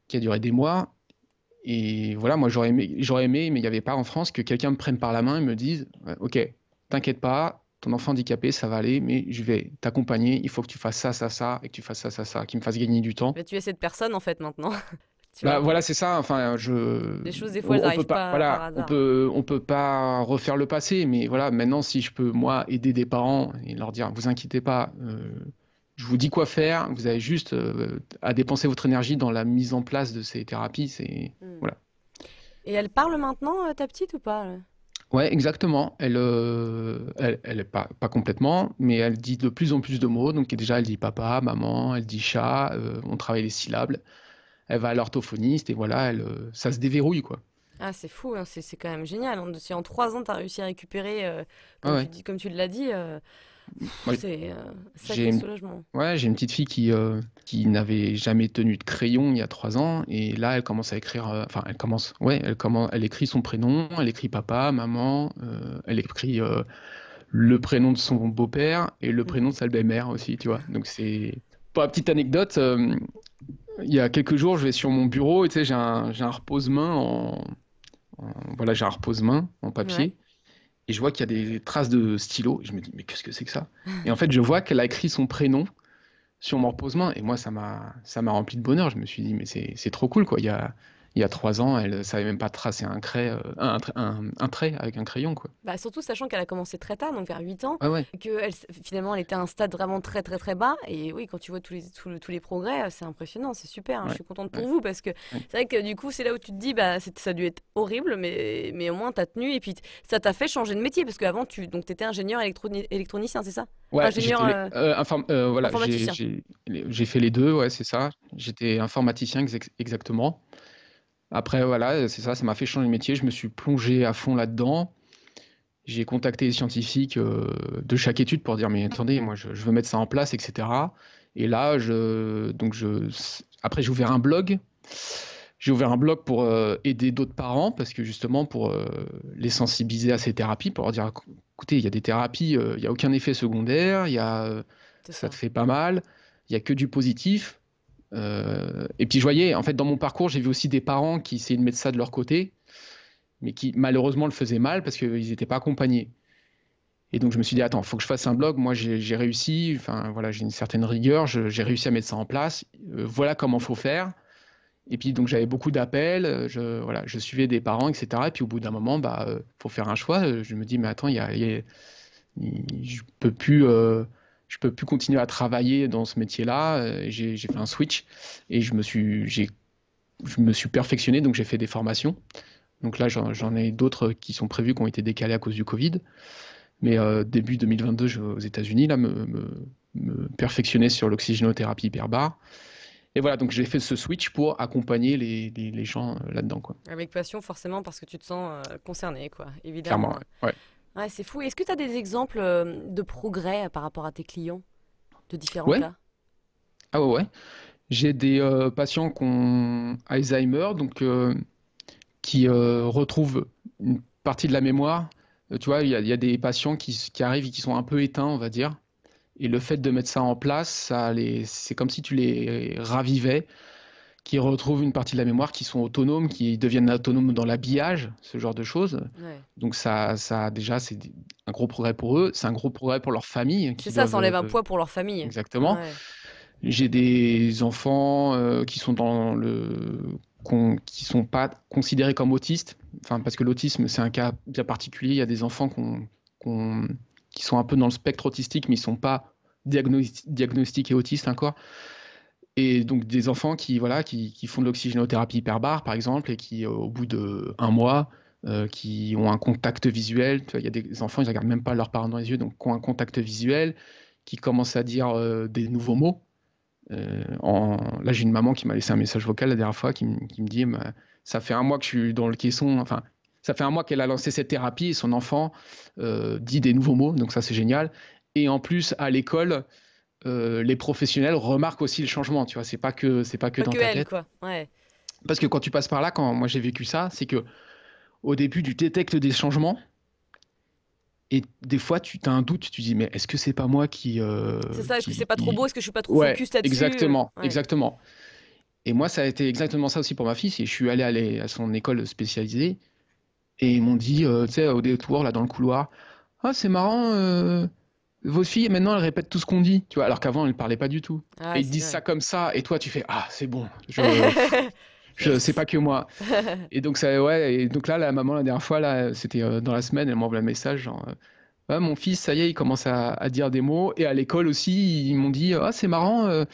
qui a duré des mois. Et voilà, moi j'aurais aimé, mais il n'y avait pas en France, que quelqu'un me prenne par la main et me dise, ouais, OK, t'inquiète pas, ton enfant handicapé, ça va aller, mais je vais t'accompagner, il faut que tu fasses ça, ça, ça, et que tu fasses ça, ça, ça, qui me fasse gagner du temps. Mais tu es cette personne en fait maintenant, tu Bah vois. voilà, c'est ça. Enfin, Les choses, des fois, elles on peut arrivent pas, pas par voilà, hasard. on peut pas refaire le passé, mais voilà, maintenant, si je peux moi aider des parents et leur dire, vous inquiétez pas, je vous dis quoi faire, vous avez juste à dépenser votre énergie dans la mise en place de ces thérapies, c'est Hmm. voilà. Et elle parle maintenant, ta petite, ou pas? Ouais, exactement. Elle est pas complètement, mais elle dit de plus en plus de mots. Donc déjà, elle dit papa, maman, elle dit chat. On travaille les syllabes. Elle va à l'orthophoniste et voilà, ça se déverrouille quoi. Ah, c'est fou, hein, c'est quand même génial. Si en 3 ans, tu as réussi à récupérer, Ouais, ouais. comme tu l'as dit, Moi, c'est j'ai sacré une, soulagement. ouais, j'ai une petite fille qui n'avait jamais tenu de crayon il y a 3 ans et là, elle commence à écrire. Enfin, elle écrit son prénom, elle écrit papa, maman, elle écrit le prénom de son beau-père et le Mhm. prénom de sa belle-mère aussi, tu vois. Donc c'est pour la petite anecdote. Il y a quelques jours, je vais sur mon bureau et tu sais, j'ai un repose-main voilà, j'ai un repose-main en Ouais. papier et je vois qu'il y a des traces de stylo et je me dis mais qu'est-ce que c'est que ça? Et en fait, je vois qu'elle a écrit son prénom sur mon repose-main et moi ça m'a rempli de bonheur. Je me suis dit mais c'est trop cool quoi. Il y a 3 ans, elle savait même pas tracer un trait avec un crayon quoi. Bah, surtout sachant qu'elle a commencé très tard, donc vers 8 ans, Ouais ouais. que finalement elle était à un stade vraiment très très très bas. Et oui, quand tu vois tous les progrès, c'est impressionnant, c'est super, hein. Je Ouais, suis contente ouais, pour vous parce que ouais. c'est vrai que du coup, c'est là où tu te dis, bah, ça a dû être horrible, mais au moins t'as tenu et puis ça t'a fait changer de métier parce qu'avant, donc t'étais ingénieur électronicien, c'est ça? Ouais, Ingénieur voilà, informaticien. j'ai fait les deux, ouais, c'est ça. J'étais informaticien exactement. Après, voilà, c'est ça, ça m'a fait changer de métier. Je me suis plongé à fond là-dedans. J'ai contacté les scientifiques de chaque étude pour dire, mais attendez, moi, je veux mettre ça en place, etc. Et là, après, j'ai ouvert un blog. J'ai ouvert un blog pour aider d'autres parents, parce que justement, pour les sensibiliser à ces thérapies, pour leur dire, écoutez, il y a des thérapies, il n'y a aucun effet secondaire, C'est ça te ça. fait pas mal, il n'y a que du positif. Et puis je voyais, en fait, dans mon parcours, j'ai vu aussi des parents qui essayaient de mettre ça de leur côté, mais qui malheureusement le faisaient mal parce qu'ils n'étaient pas accompagnés. Et donc je me suis dit, attends, il faut que je fasse un blog. Moi, j'ai réussi, enfin voilà, j'ai une certaine rigueur, j'ai réussi à mettre ça en place. Voilà comment il faut faire. Et puis donc j'avais beaucoup d'appels, voilà, je suivais des parents, etc. Et puis au bout d'un moment, bah, faut faire un choix. Je me dis, mais attends, je peux plus, je peux plus continuer à travailler dans ce métier-là. J'ai fait un switch et je me suis perfectionné, donc j'ai fait des formations. Donc là, j'en ai d'autres qui sont prévues, qui ont été décalées à cause du Covid. Mais début 2022, je vais aux États-Unis, là, me perfectionner sur l'oxygénothérapie hyperbare. Et voilà, donc j'ai fait ce switch pour accompagner les gens là-dedans, quoi. Avec passion, forcément, parce que tu te sens concerné, quoi. Clairement, Évidemment. ouais. Ouais. Ouais, c'est fou. Est-ce que tu as des exemples de progrès par rapport à tes clients, de différents Ouais, cas? ah ouais. J'ai des patients qui ont Alzheimer, donc qui retrouvent une partie de la mémoire. Tu vois, il y a des patients qui arrivent et qui sont un peu éteints, on va dire. Et le fait de mettre ça en place, c'est comme si tu les ravivais, qui retrouvent une partie de la mémoire, qui sont autonomes, qui deviennent autonomes dans l'habillage, ce genre de choses. Ouais. Donc ça déjà, un gros progrès pour eux. C'est un gros progrès pour leur famille, C'est qui ça, ça enlève doivent... un poids pour leur famille. exactement. Ouais. J'ai des enfants qui sont qui sont pas considérés comme autistes. Enfin, parce que l'autisme, c'est un cas bien particulier. Il y a des enfants qu'on- qui sont un peu dans le spectre autistique, mais ils sont pas diagnostiqués autistes encore. Et donc des enfants voilà, qui font de l'oxygénothérapie hyperbare, par exemple, et qui, au bout d'un mois, qui ont un contact visuel. Tu vois, il y a des enfants, ils regardent même pas leurs parents dans les yeux, donc qui ont un contact visuel, qui commencent à dire des nouveaux mots. Là, j'ai une maman qui m'a laissé un message vocal la dernière fois qui me dit, ça fait un mois que je suis dans le caisson, enfin, ça fait un mois qu'elle a lancé cette thérapie et son enfant dit des nouveaux mots, donc ça c'est génial. Et en plus, à l'école, les professionnels remarquent aussi le changement, tu vois, c'est pas que Pas dans que ta elle, tête. quoi. Ouais. Parce que quand tu passes par là, quand moi j'ai vécu ça, c'est que au début, tu détectes des changements et des fois, tu as un doute, tu te dis, mais est-ce que c'est pas moi C'est ça, est-ce que c'est pas trop beau? Est-ce que je suis pas trop Ouais, focus là-dessus? exactement, Ouais. exactement. Et moi, ça a été exactement ça aussi pour ma fille. Je suis allé à son école spécialisée et ils m'ont dit, tu sais, au détour, là, dans le couloir, ah, c'est marrant, vos filles, maintenant, elles répètent tout ce qu'on dit, tu vois, alors qu'avant, elles ne parlaient pas du tout. Ah, Et ouais, ils te c'est disent ça vrai. comme ça, et toi, tu fais, ah, c'est bon, c'est Yes. pas que moi. Et donc, ça, ouais, et donc là, la maman, la dernière fois, là, c'était dans la semaine, elle m'envoie un message, genre, ouais, mon fils, ça y est, il commence à dire des mots. Et à l'école aussi, ils m'ont dit, ah, c'est marrant,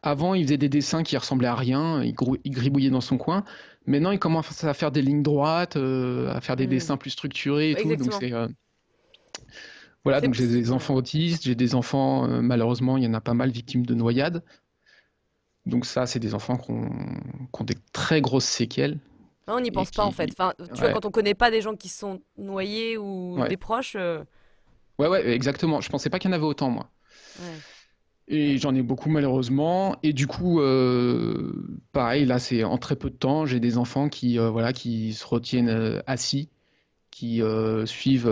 avant, il faisait des dessins qui ressemblaient à rien, il gribouillait dans son coin. Maintenant, il commence à faire des lignes droites, à faire des Hmm. dessins plus structurés et tout. Donc, Exactement. voilà, C'est, donc j'ai des ouais. enfants autistes, j'ai des enfants, malheureusement, il y en a pas mal victimes de noyades. Donc ça, c'est des enfants qui ont des très grosses séquelles Ouais, on n'y et pense pas en fait. qui... Enfin, tu vois, Ouais, quand on connaît pas des gens qui sont noyés ou ouais, des proches, ouais, ouais, exactement. Je pensais pas qu'il y en avait autant, moi. ouais. Et j'en ai beaucoup malheureusement. Et du coup, pareil, là, c'est en très peu de temps, j'ai des enfants voilà, qui se retiennent assis, qui suivent,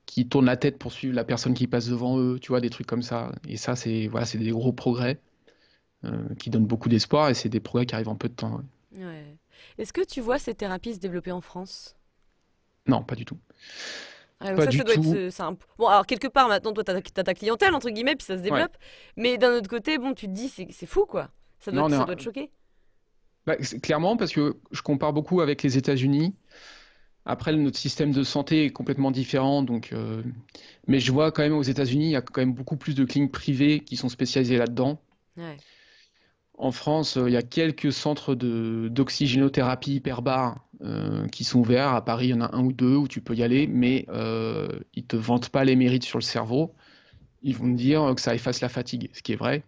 qui tournent la tête pour suivre la personne qui passe devant eux, tu vois, des trucs comme ça. Et ça, c'est voilà, c'est des gros progrès qui donnent beaucoup d'espoir et c'est des progrès qui arrivent en peu de temps. Ouais. Ouais. Est-ce que tu vois ces thérapies se développer en France? Non, pas du tout. Ouais, donc Pas ça du doit être tout. simple. Bon, alors quelque part maintenant, toi, t'as ta clientèle entre guillemets, puis ça se Ouais. développe. Mais d'un autre côté, bon, tu te dis, c'est fou quoi. Non, Ça doit te choquer. clairement, parce que je compare beaucoup avec les États-Unis. Après, notre système de santé est complètement différent, donc, mais je vois quand même aux États-Unis, il y a quand même beaucoup plus de cliniques privées qui sont spécialisées là-dedans. Ouais. En France, il y a quelques centres d'oxygénothérapie hyperbare qui sont ouverts. À Paris, il y en a un ou deux où tu peux y aller, mais ils te vantent pas les mérites sur le cerveau. Ils vont te dire que ça efface la fatigue, ce qui est vrai.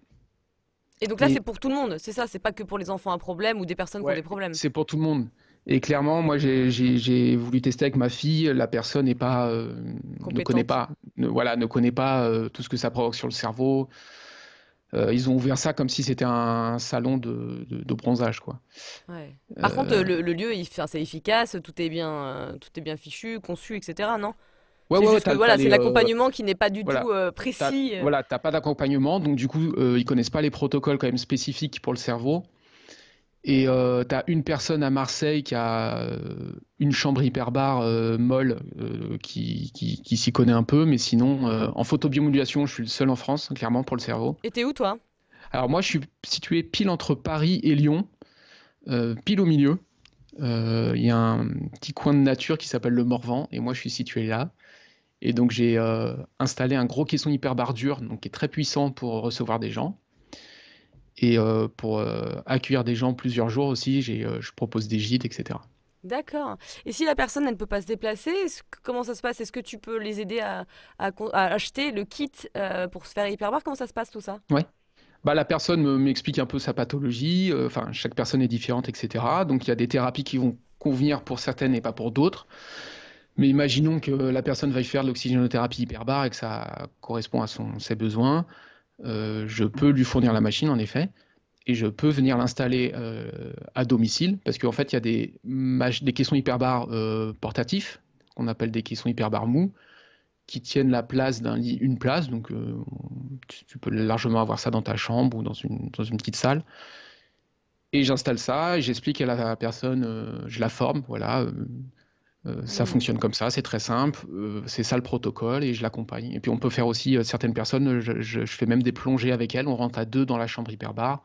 Et donc là, c'est Et pour tout le monde, c'est ça, c'est pas que pour les enfants à problème ou des personnes qui ont des ouais, problèmes. c'est pour tout le monde. Et clairement, moi, j'ai voulu tester avec ma fille. La personne n'est pas, ne connaît Compétente. pas, voilà, ne connaît pas tout ce que ça provoque sur le cerveau. Ils ont ouvert ça comme si c'était un salon de bronzage, quoi. Ouais. Par contre, Euh, le lieu, enfin, c'est efficace, tout est bien fichu, conçu, etc. Non? ouais, C'est ouais, ouais, juste que voilà, t'as c'est l'accompagnement qui n'est pas du tout voilà, précis. voilà, t'as pas d'accompagnement, donc du coup, ils connaissent pas les protocoles quand même spécifiques pour le cerveau. Et tu as une personne à Marseille qui a une chambre hyperbare molle qui s'y connaît un peu, mais sinon, en photobiomodulation, je suis le seul en France, clairement, pour le cerveau. Et t'es où toi? Alors moi, je suis situé pile entre Paris et Lyon, pile au milieu. Il y a un petit coin de nature qui s'appelle le Morvan, et moi, je suis situé là. Et donc, j'ai installé un gros caisson hyperbare dur, donc qui est très puissant pour recevoir des gens. Et pour accueillir des gens plusieurs jours aussi, je propose des gîtes, etc. D'accord. Et si la personne, elle ne peut pas se déplacer, comment ça se passe? Est-ce que tu peux les aider à acheter le kit pour se faire hyperbar? Comment ça se passe tout ça? Ouais. Bah, la personne m'explique un peu sa pathologie, enfin, chaque personne est différente, etc. Donc il y a des thérapies qui vont convenir pour certaines et pas pour d'autres. Mais imaginons que la personne veuille faire de l'oxygénothérapie hyperbare et que ça correspond à ses besoins. Je peux lui fournir la machine, en effet, et je peux venir l'installer à domicile, parce qu'en fait, il y a des caissons hyperbares portatifs, qu'on appelle des caissons hyperbares mous, qui tiennent la place d'un lit, une place, donc tu peux largement avoir ça dans ta chambre ou dans une petite salle. Et j'installe ça, et j'explique à la personne, je la forme, voilà, ça fonctionne comme ça, c'est très simple, c'est ça le protocole, et je l'accompagne. Et puis on peut faire aussi, certaines personnes, je fais même des plongées avec elles, on rentre à deux dans la chambre hyperbare,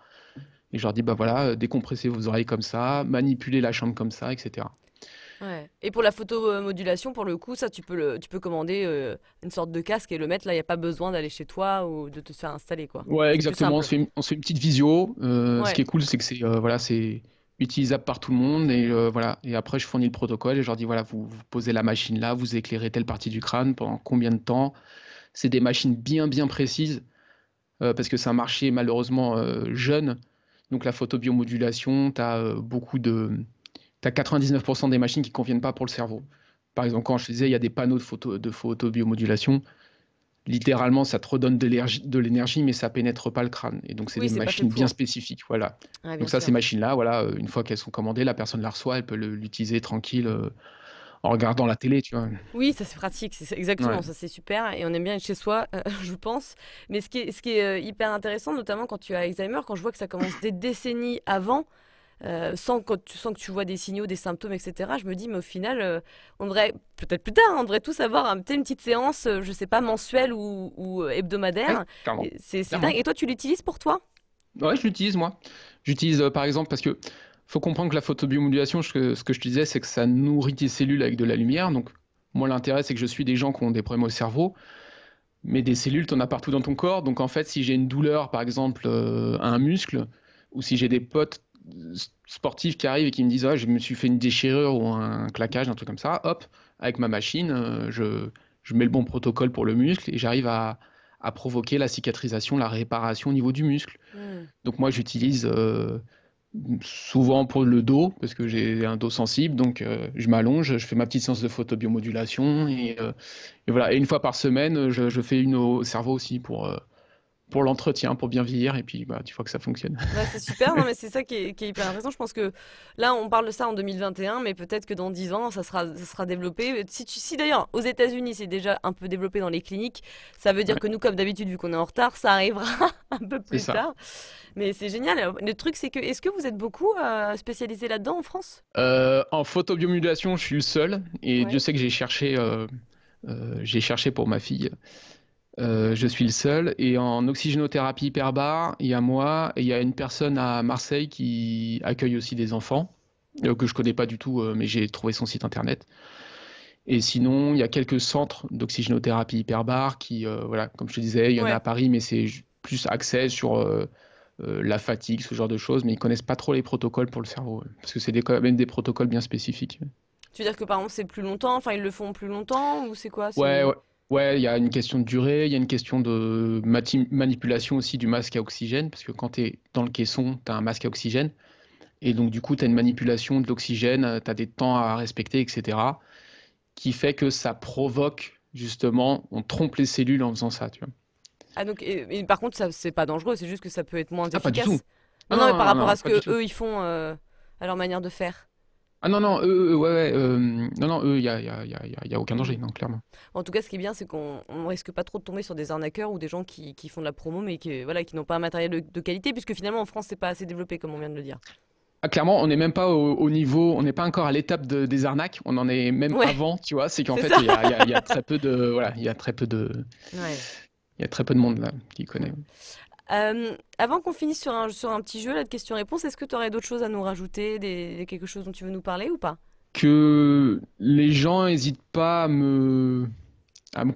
et je leur dis, bah voilà, décompressez vos oreilles comme ça, manipulez la chambre comme ça, etc. Ouais. Et pour la photomodulation, pour le coup, ça, tu peux commander une sorte de casque et le mettre. Là, il n'y a pas besoin d'aller chez toi ou de te faire installer, quoi. Ouais, C'est plus exactement, simple. on se fait une petite visio. Ce qui Ouais. est cool, c'est que c'est voilà, c'est utilisable par tout le monde. Et voilà. Et après, je fournis le protocole et je leur dis, voilà, vous posez la machine là, vous éclairez telle partie du crâne, pendant combien de temps. C'est des machines bien précises, parce que c'est un marché malheureusement jeune. Donc la photobiomodulation, t'as 99% des machines qui ne conviennent pas pour le cerveau. Par exemple, quand je te disais, il y a des panneaux de photobiomodulation, littéralement, ça te redonne de l'énergie, mais ça pénètre pas le crâne. Et donc, c'est Oui, des c'est pas fait machines bien pour. spécifiques. Voilà. Ouais, bien Donc ça, ces sûr. machines-là, voilà, une fois qu'elles sont commandées, la personne la reçoit, elle peut l'utiliser tranquille en regardant la télé, tu vois. Oui, ça c'est pratique, exactement, Ouais. ça c'est super et on aime bien être chez soi, je pense. Mais ce qui est hyper intéressant, notamment quand tu as Alzheimer, quand je vois que ça commence des décennies avant, sans que tu vois des signaux, des symptômes, etc., je me dis, mais au final, on devrait, peut-être plus tard, hein, on devrait tous avoir une petite séance, je sais pas, mensuelle ou Ouais, hebdomadaire. clairement. C'est dingue. Clairement. Et toi, tu l'utilises pour toi? Ouais, je l'utilise, moi. J'utilise, par exemple, parce que faut comprendre que la photobiomodulation, ce que je te disais, c'est que ça nourrit tes cellules avec de la lumière. Donc, moi, l'intérêt, c'est que je suis des gens qui ont des problèmes au cerveau. Mais des cellules, tu en as partout dans ton corps. Donc, en fait, si j'ai une douleur, par exemple, à un muscle, ou si j'ai des potes sportifs qui arrivent et qui me disent, ah, je me suis fait une déchirure ou un claquage, un truc comme ça, hop, avec ma machine, je mets le bon protocole pour le muscle et j'arrive à provoquer la cicatrisation, la réparation au niveau du muscle. Hmm. Donc, moi, j'utilise souvent pour le dos, parce que j'ai un dos sensible, donc je m'allonge, je fais ma petite séance de photobiomodulation, et voilà. Et une fois par semaine, je fais une au cerveau aussi pour l'entretien, pour bien vieillir, et puis bah, tu vois que ça fonctionne. Bah, c'est super, non, mais c'est ça qui est hyper intéressant. Je pense que là, on parle de ça en 2021, mais peut-être que dans 10 ans, ça sera développé. Si d'ailleurs, aux États-Unis, c'est déjà un peu développé dans les cliniques, ça veut dire Ouais, que nous, comme d'habitude, vu qu'on est en retard, ça arrivera un peu c'est plus ça. tard. Mais c'est génial. Alors, le truc, c'est que, est-ce que vous êtes beaucoup spécialisés là-dedans en France? En photobiomodulation, je suis le seul, et Dieu Ouais. sait que j'ai cherché pour ma fille. Je suis le seul. Et en oxygénothérapie hyperbare, il y a moi et il y a une personne à Marseille qui accueille aussi des enfants, que je connais pas du tout, mais j'ai trouvé son site internet. Et sinon, il y a quelques centres d'oxygénothérapie hyperbare qui, voilà, comme je te disais, il y en a à Ouais. Paris, mais c'est plus axé sur la fatigue, ce genre de choses, mais ils connaissent pas trop les protocoles pour le cerveau, parce que c'est quand même des protocoles bien spécifiques. Tu veux dire que par exemple, c'est plus longtemps, enfin, ils le font plus longtemps, ou c'est quoi? Ouais, ouais. C'est. Ouais, il y a une question de durée, il y a une question de manipulation aussi du masque à oxygène, parce que quand tu es dans le caisson, tu as un masque à oxygène, et donc du coup, tu as une manipulation de l'oxygène, tu as des temps à respecter, etc., qui fait que ça provoque, justement, on trompe les cellules en faisant ça, tu vois. Ah, donc, et par contre, ça, c'est pas dangereux, c'est juste que ça peut être moins Ah, pas du tout. efficace. Ah Non, non, mais par non, non, rapport non, à ce pas du que tout. eux ils font à leur manière de faire. Ah non, non, ouais, ouais, non, non, eux, il y a aucun danger, Hmm. non, clairement. En tout cas, ce qui est bien, c'est qu'on on risque pas trop de tomber sur des arnaqueurs ou des gens qui font de la promo, mais qui, voilà, qui n'ont pas un matériel de qualité, puisque finalement, en France, c'est pas assez développé, comme on vient de le dire. Ah, clairement, on n'est même pas au niveau, on n'est pas encore à l'étape des arnaques, on en est même Ouais, avant, tu vois, c'est qu'en c'est fait, ça. il y a très peu de, voilà, Ouais. il y a très peu de monde là qui connaît. Avant qu'on finisse sur un petit jeu là, de questions-réponses, est-ce que tu aurais d'autres choses à nous rajouter, quelque chose dont tu veux nous parler ou pas? Que les gens n'hésitent pas à me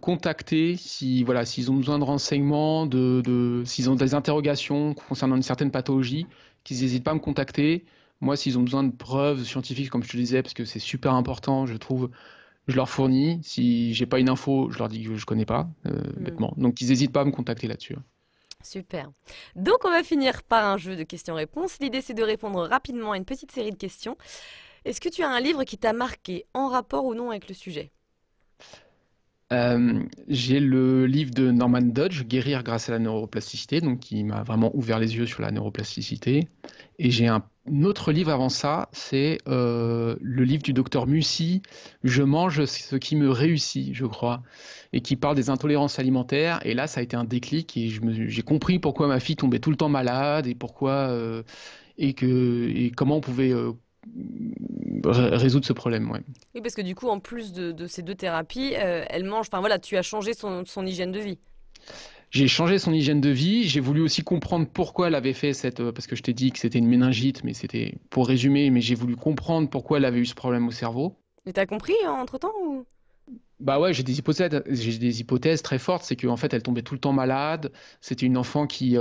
contacter si, voilà, s'ils ont besoin de renseignements, s'ils ont des interrogations concernant une certaine pathologie, qu'ils n'hésitent pas à me contacter. Moi, s'ils ont besoin de preuves scientifiques, comme je te disais, parce que c'est super important, je trouve, je leur fournis. Si j'ai pas une info, je leur dis que je connais pas, Hmm. bêtement. Donc, ils n'hésitent pas à me contacter là-dessus. Super. Donc, on va finir par un jeu de questions-réponses. L'idée, c'est de répondre rapidement à une petite série de questions. Est-ce que tu as un livre qui t'a marqué en rapport ou non avec le sujet? J'ai le livre de Norman Dodge, Guérir grâce à la neuroplasticité, donc qui m'a vraiment ouvert les yeux sur la neuroplasticité. Et j'ai un autre livre avant ça, c'est le livre du docteur Mussy, Je mange ce qui me réussit, je crois, et qui parle des intolérances alimentaires. Et là, ça a été un déclic et j'ai compris pourquoi ma fille tombait tout le temps malade et pourquoi et comment on pouvait résoudre ce problème. Ouais. Oui, parce que du coup, en plus de ces deux thérapies, elle mange. Enfin voilà, tu as changé son hygiène de vie. J'ai changé son hygiène de vie. J'ai voulu aussi comprendre pourquoi elle avait fait cette. Parce que je t'ai dit que c'était une méningite, mais c'était pour résumer. Mais j'ai voulu comprendre pourquoi elle avait eu ce problème au cerveau. Et t'as compris entre-temps ou... Bah ouais, j'ai des hypothèses très fortes. C'est qu'en fait, elle tombait tout le temps malade. C'était une enfant qui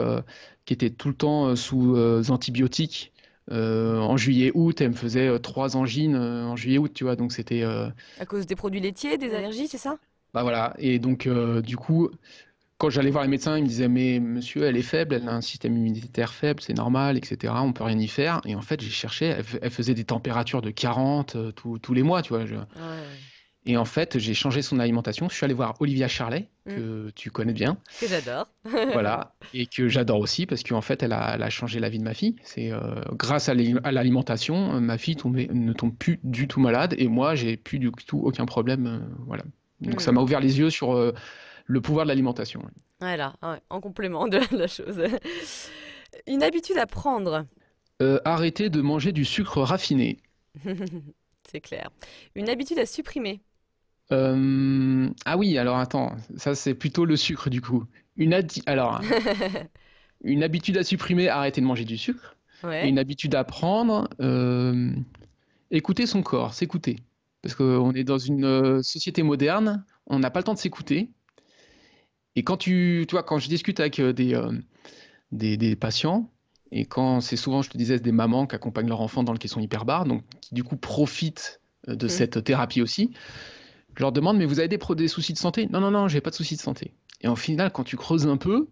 était tout le temps sous antibiotiques. En juillet-août, elle me faisait 3 angines en juillet-août, tu vois. Donc c'était. À cause des produits laitiers, des allergies, c'est ça? Bah voilà. Et donc, du coup. Quand j'allais voir les médecins, ils me disaient, mais monsieur, elle est faible, elle a un système immunitaire faible, c'est normal, etc. On peut rien y faire. Et en fait, j'ai cherché, elle faisait des températures de 40 tous les mois, tu vois. Ouais. Et en fait, j'ai changé son alimentation. Je suis allé voir Olivia Charlet, Mm. que tu connais bien, Que j'adore. voilà, et que j'adore aussi parce qu'en fait, elle a changé la vie de ma fille. C'est grâce à à l'alimentation, ma fille ne tombe plus du tout malade et moi, j'ai plus du tout aucun problème, voilà. Donc ça Mm. m'a ouvert les yeux sur le pouvoir de l'alimentation. Voilà, ouais, en complément de la chose. Une habitude à prendre. Arrêter de manger du sucre raffiné. C'est clair. Une habitude à supprimer. Ah oui, alors attends, ça c'est plutôt le sucre du coup. Alors, une habitude à supprimer, arrêter de manger du sucre. Et Ouais. une habitude à prendre, écouter son corps, s'écouter. Parce qu'on est dans une société moderne, on n'a pas le temps de s'écouter. Et tu vois, quand je discute avec des patients, et quand c'est souvent, je te disais, des mamans qui accompagnent leur enfant dans le caisson hyperbare, donc qui du coup profitent de Hmm. cette thérapie aussi, je leur demande, mais vous avez des soucis de santé? Non, non, non, j'ai pas de soucis de santé. Et au final, quand tu creuses un peu,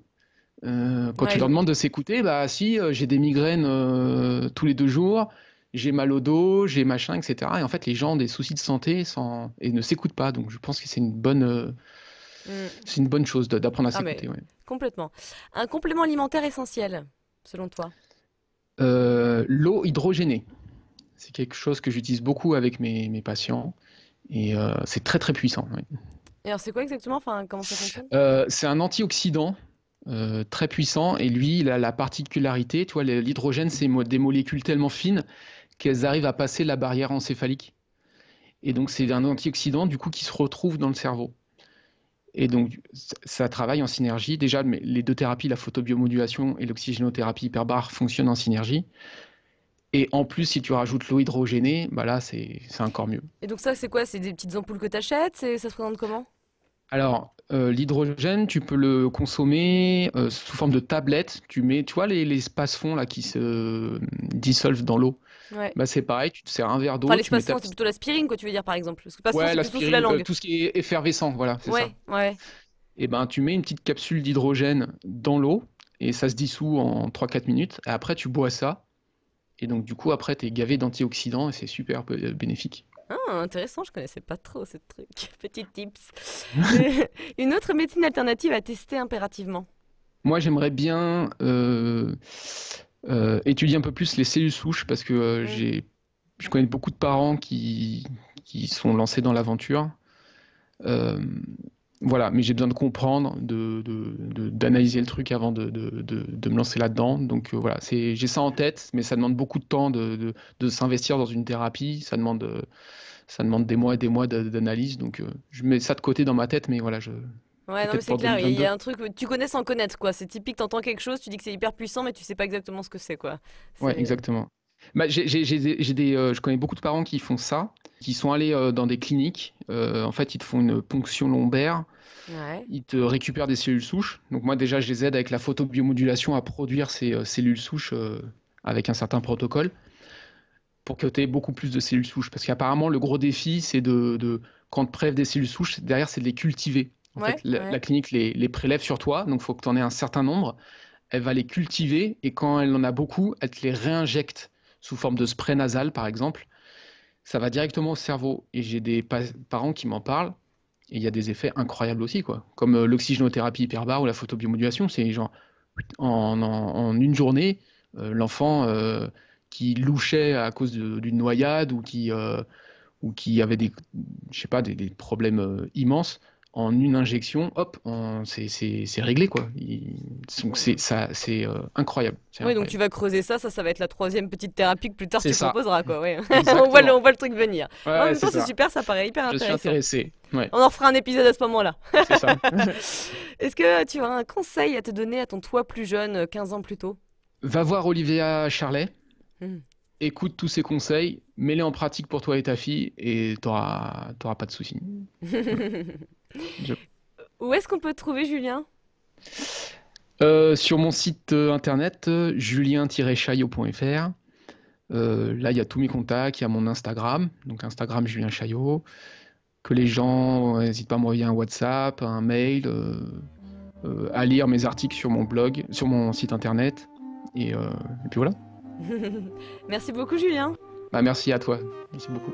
quand tu Ouais, leur demandes de s'écouter, bah si, j'ai des migraines tous les 2 jours, j'ai mal au dos, j'ai machin, etc. Et en fait, les gens ont des soucis de santé et ne s'écoutent pas. Donc je pense que hmm. c'est une bonne chose d'apprendre à Ah mais s'écouter. Ouais. complètement. Un complément alimentaire essentiel, selon toi. L'eau hydrogénée, c'est quelque chose que j'utilise beaucoup avec mes patients. Et c'est très très puissant. Ouais. Et alors c'est quoi exactement? Enfin, comment ça fonctionne? C'est un antioxydant très puissant et lui, il a la particularité, tu vois, l'hydrogène, c'est des molécules tellement fines qu'elles arrivent à passer la barrière encéphalique. Et donc, c'est un antioxydant, du coup, qui se retrouve dans le cerveau. Et donc, ça travaille en synergie. Déjà, les deux thérapies, la photobiomodulation et l'oxygénothérapie hyperbare, fonctionnent en synergie. Et en plus, si tu rajoutes l'eau hydrogénée, bah là, c'est encore mieux. Et donc ça, c'est quoi? C'est des petites ampoules que t'achètes? Ça se présente comment? Alors, l'hydrogène, tu peux le consommer sous forme de tablette. Tu mets, tu vois, les space-fonds là, qui se dissolvent dans l'eau. Ouais. Bah, c'est pareil, tu te sers un verre Enfin, d'eau, tu mets l'espace-temps, ta c'est petite. plutôt l'aspirine, quoi, tu veux dire, par exemple. Parce que passion, Ouais, c'est plutôt sous la l'aspirine, langue. tout ce qui est effervescent, voilà, c'est ça. Ouais, ouais. Et ben, tu mets une petite capsule d'hydrogène dans l'eau et ça se dissout en 3-4 minutes. Et après, tu bois ça. Et donc, du coup, après, tu es gavé d'antioxydants et c'est super bénéfique. Ah, intéressant, je connaissais pas trop ce truc. Petit tips. Une autre médecine alternative à tester impérativement. Moi, j'aimerais bien étudier un peu plus les cellules souches parce que Hmm. je connais beaucoup de parents qui sont lancés dans l'aventure. Euh, voilà, mais j'ai besoin de comprendre, d'analyser le truc avant de me lancer là-dedans. Donc voilà, j'ai ça en tête, mais ça demande beaucoup de temps de s'investir dans une thérapie. Ça demande des mois et des mois d'analyse. Donc je mets ça de côté dans ma tête, mais voilà, Ouais, non, mais peut-être c'est pour clair, il y 2022. a un truc, tu connais sans connaître, quoi. C'est typique, t'entends quelque chose, tu dis que c'est hyper puissant, mais tu sais pas exactement ce que c'est, quoi. Ouais, C'est... exactement. Bah, je connais beaucoup de parents qui font ça, qui sont allés dans des cliniques. En fait, ils te font une ponction lombaire, Ouais. ils te récupèrent des cellules souches. Donc moi, déjà, je les aide avec la photobiomodulation à produire ces cellules souches avec un certain protocole pour que tu aies beaucoup plus de cellules souches. Parce qu'apparemment, le gros défi, c'est quand on te prélève des cellules souches, derrière, c'est de les cultiver. En fait, Ouais, la ouais. clinique les prélève sur toi, donc il faut que tu en aies un certain nombre. Elle va les cultiver et quand elle en a beaucoup, elle te les réinjecte sous forme de spray nasal, par exemple. Ça va directement au cerveau. Et j'ai des parents qui m'en parlent. Et il y a des effets incroyables aussi, quoi. Comme l'oxygénothérapie hyperbare ou la photobiomodulation, c'est genre en une journée, l'enfant qui louchait à cause d'une noyade ou qui avait je sais pas, des problèmes immenses, en une injection, hop, c'est réglé, quoi. Donc c'est incroyable. C'est Oui, donc tu incroyable. vas creuser ça va être la troisième petite thérapie que plus tard C'est tu ça, proposeras, quoi. Ouais. exactement. On voit le truc venir. Ouais, Mais en ouais, même c'est temps, c'est ça. super, ça paraît hyper Je suis intéressant. intéressé. Ouais, On en fera un épisode à ce moment-là. c'est ça. Est-ce que tu as un conseil à te donner à ton toi plus jeune, 15 ans plus tôt? Va voir Olivia Charlet. Hmm. Écoute tous ces conseils, mets-les en pratique pour toi et ta fille et t'auras pas de soucis. Je- Où est-ce qu'on peut te trouver, Julien? Sur mon site internet julien-chaillot.fr, là il y a tous mes contacts, il y a mon Instagram, donc Instagram Julien Chaillot, que les gens n'hésitent pas à m'envoyer un WhatsApp, un mail, à lire mes articles sur mon blog, sur mon site internet, et puis voilà. Merci beaucoup, Julien. Bah, merci à toi, merci beaucoup.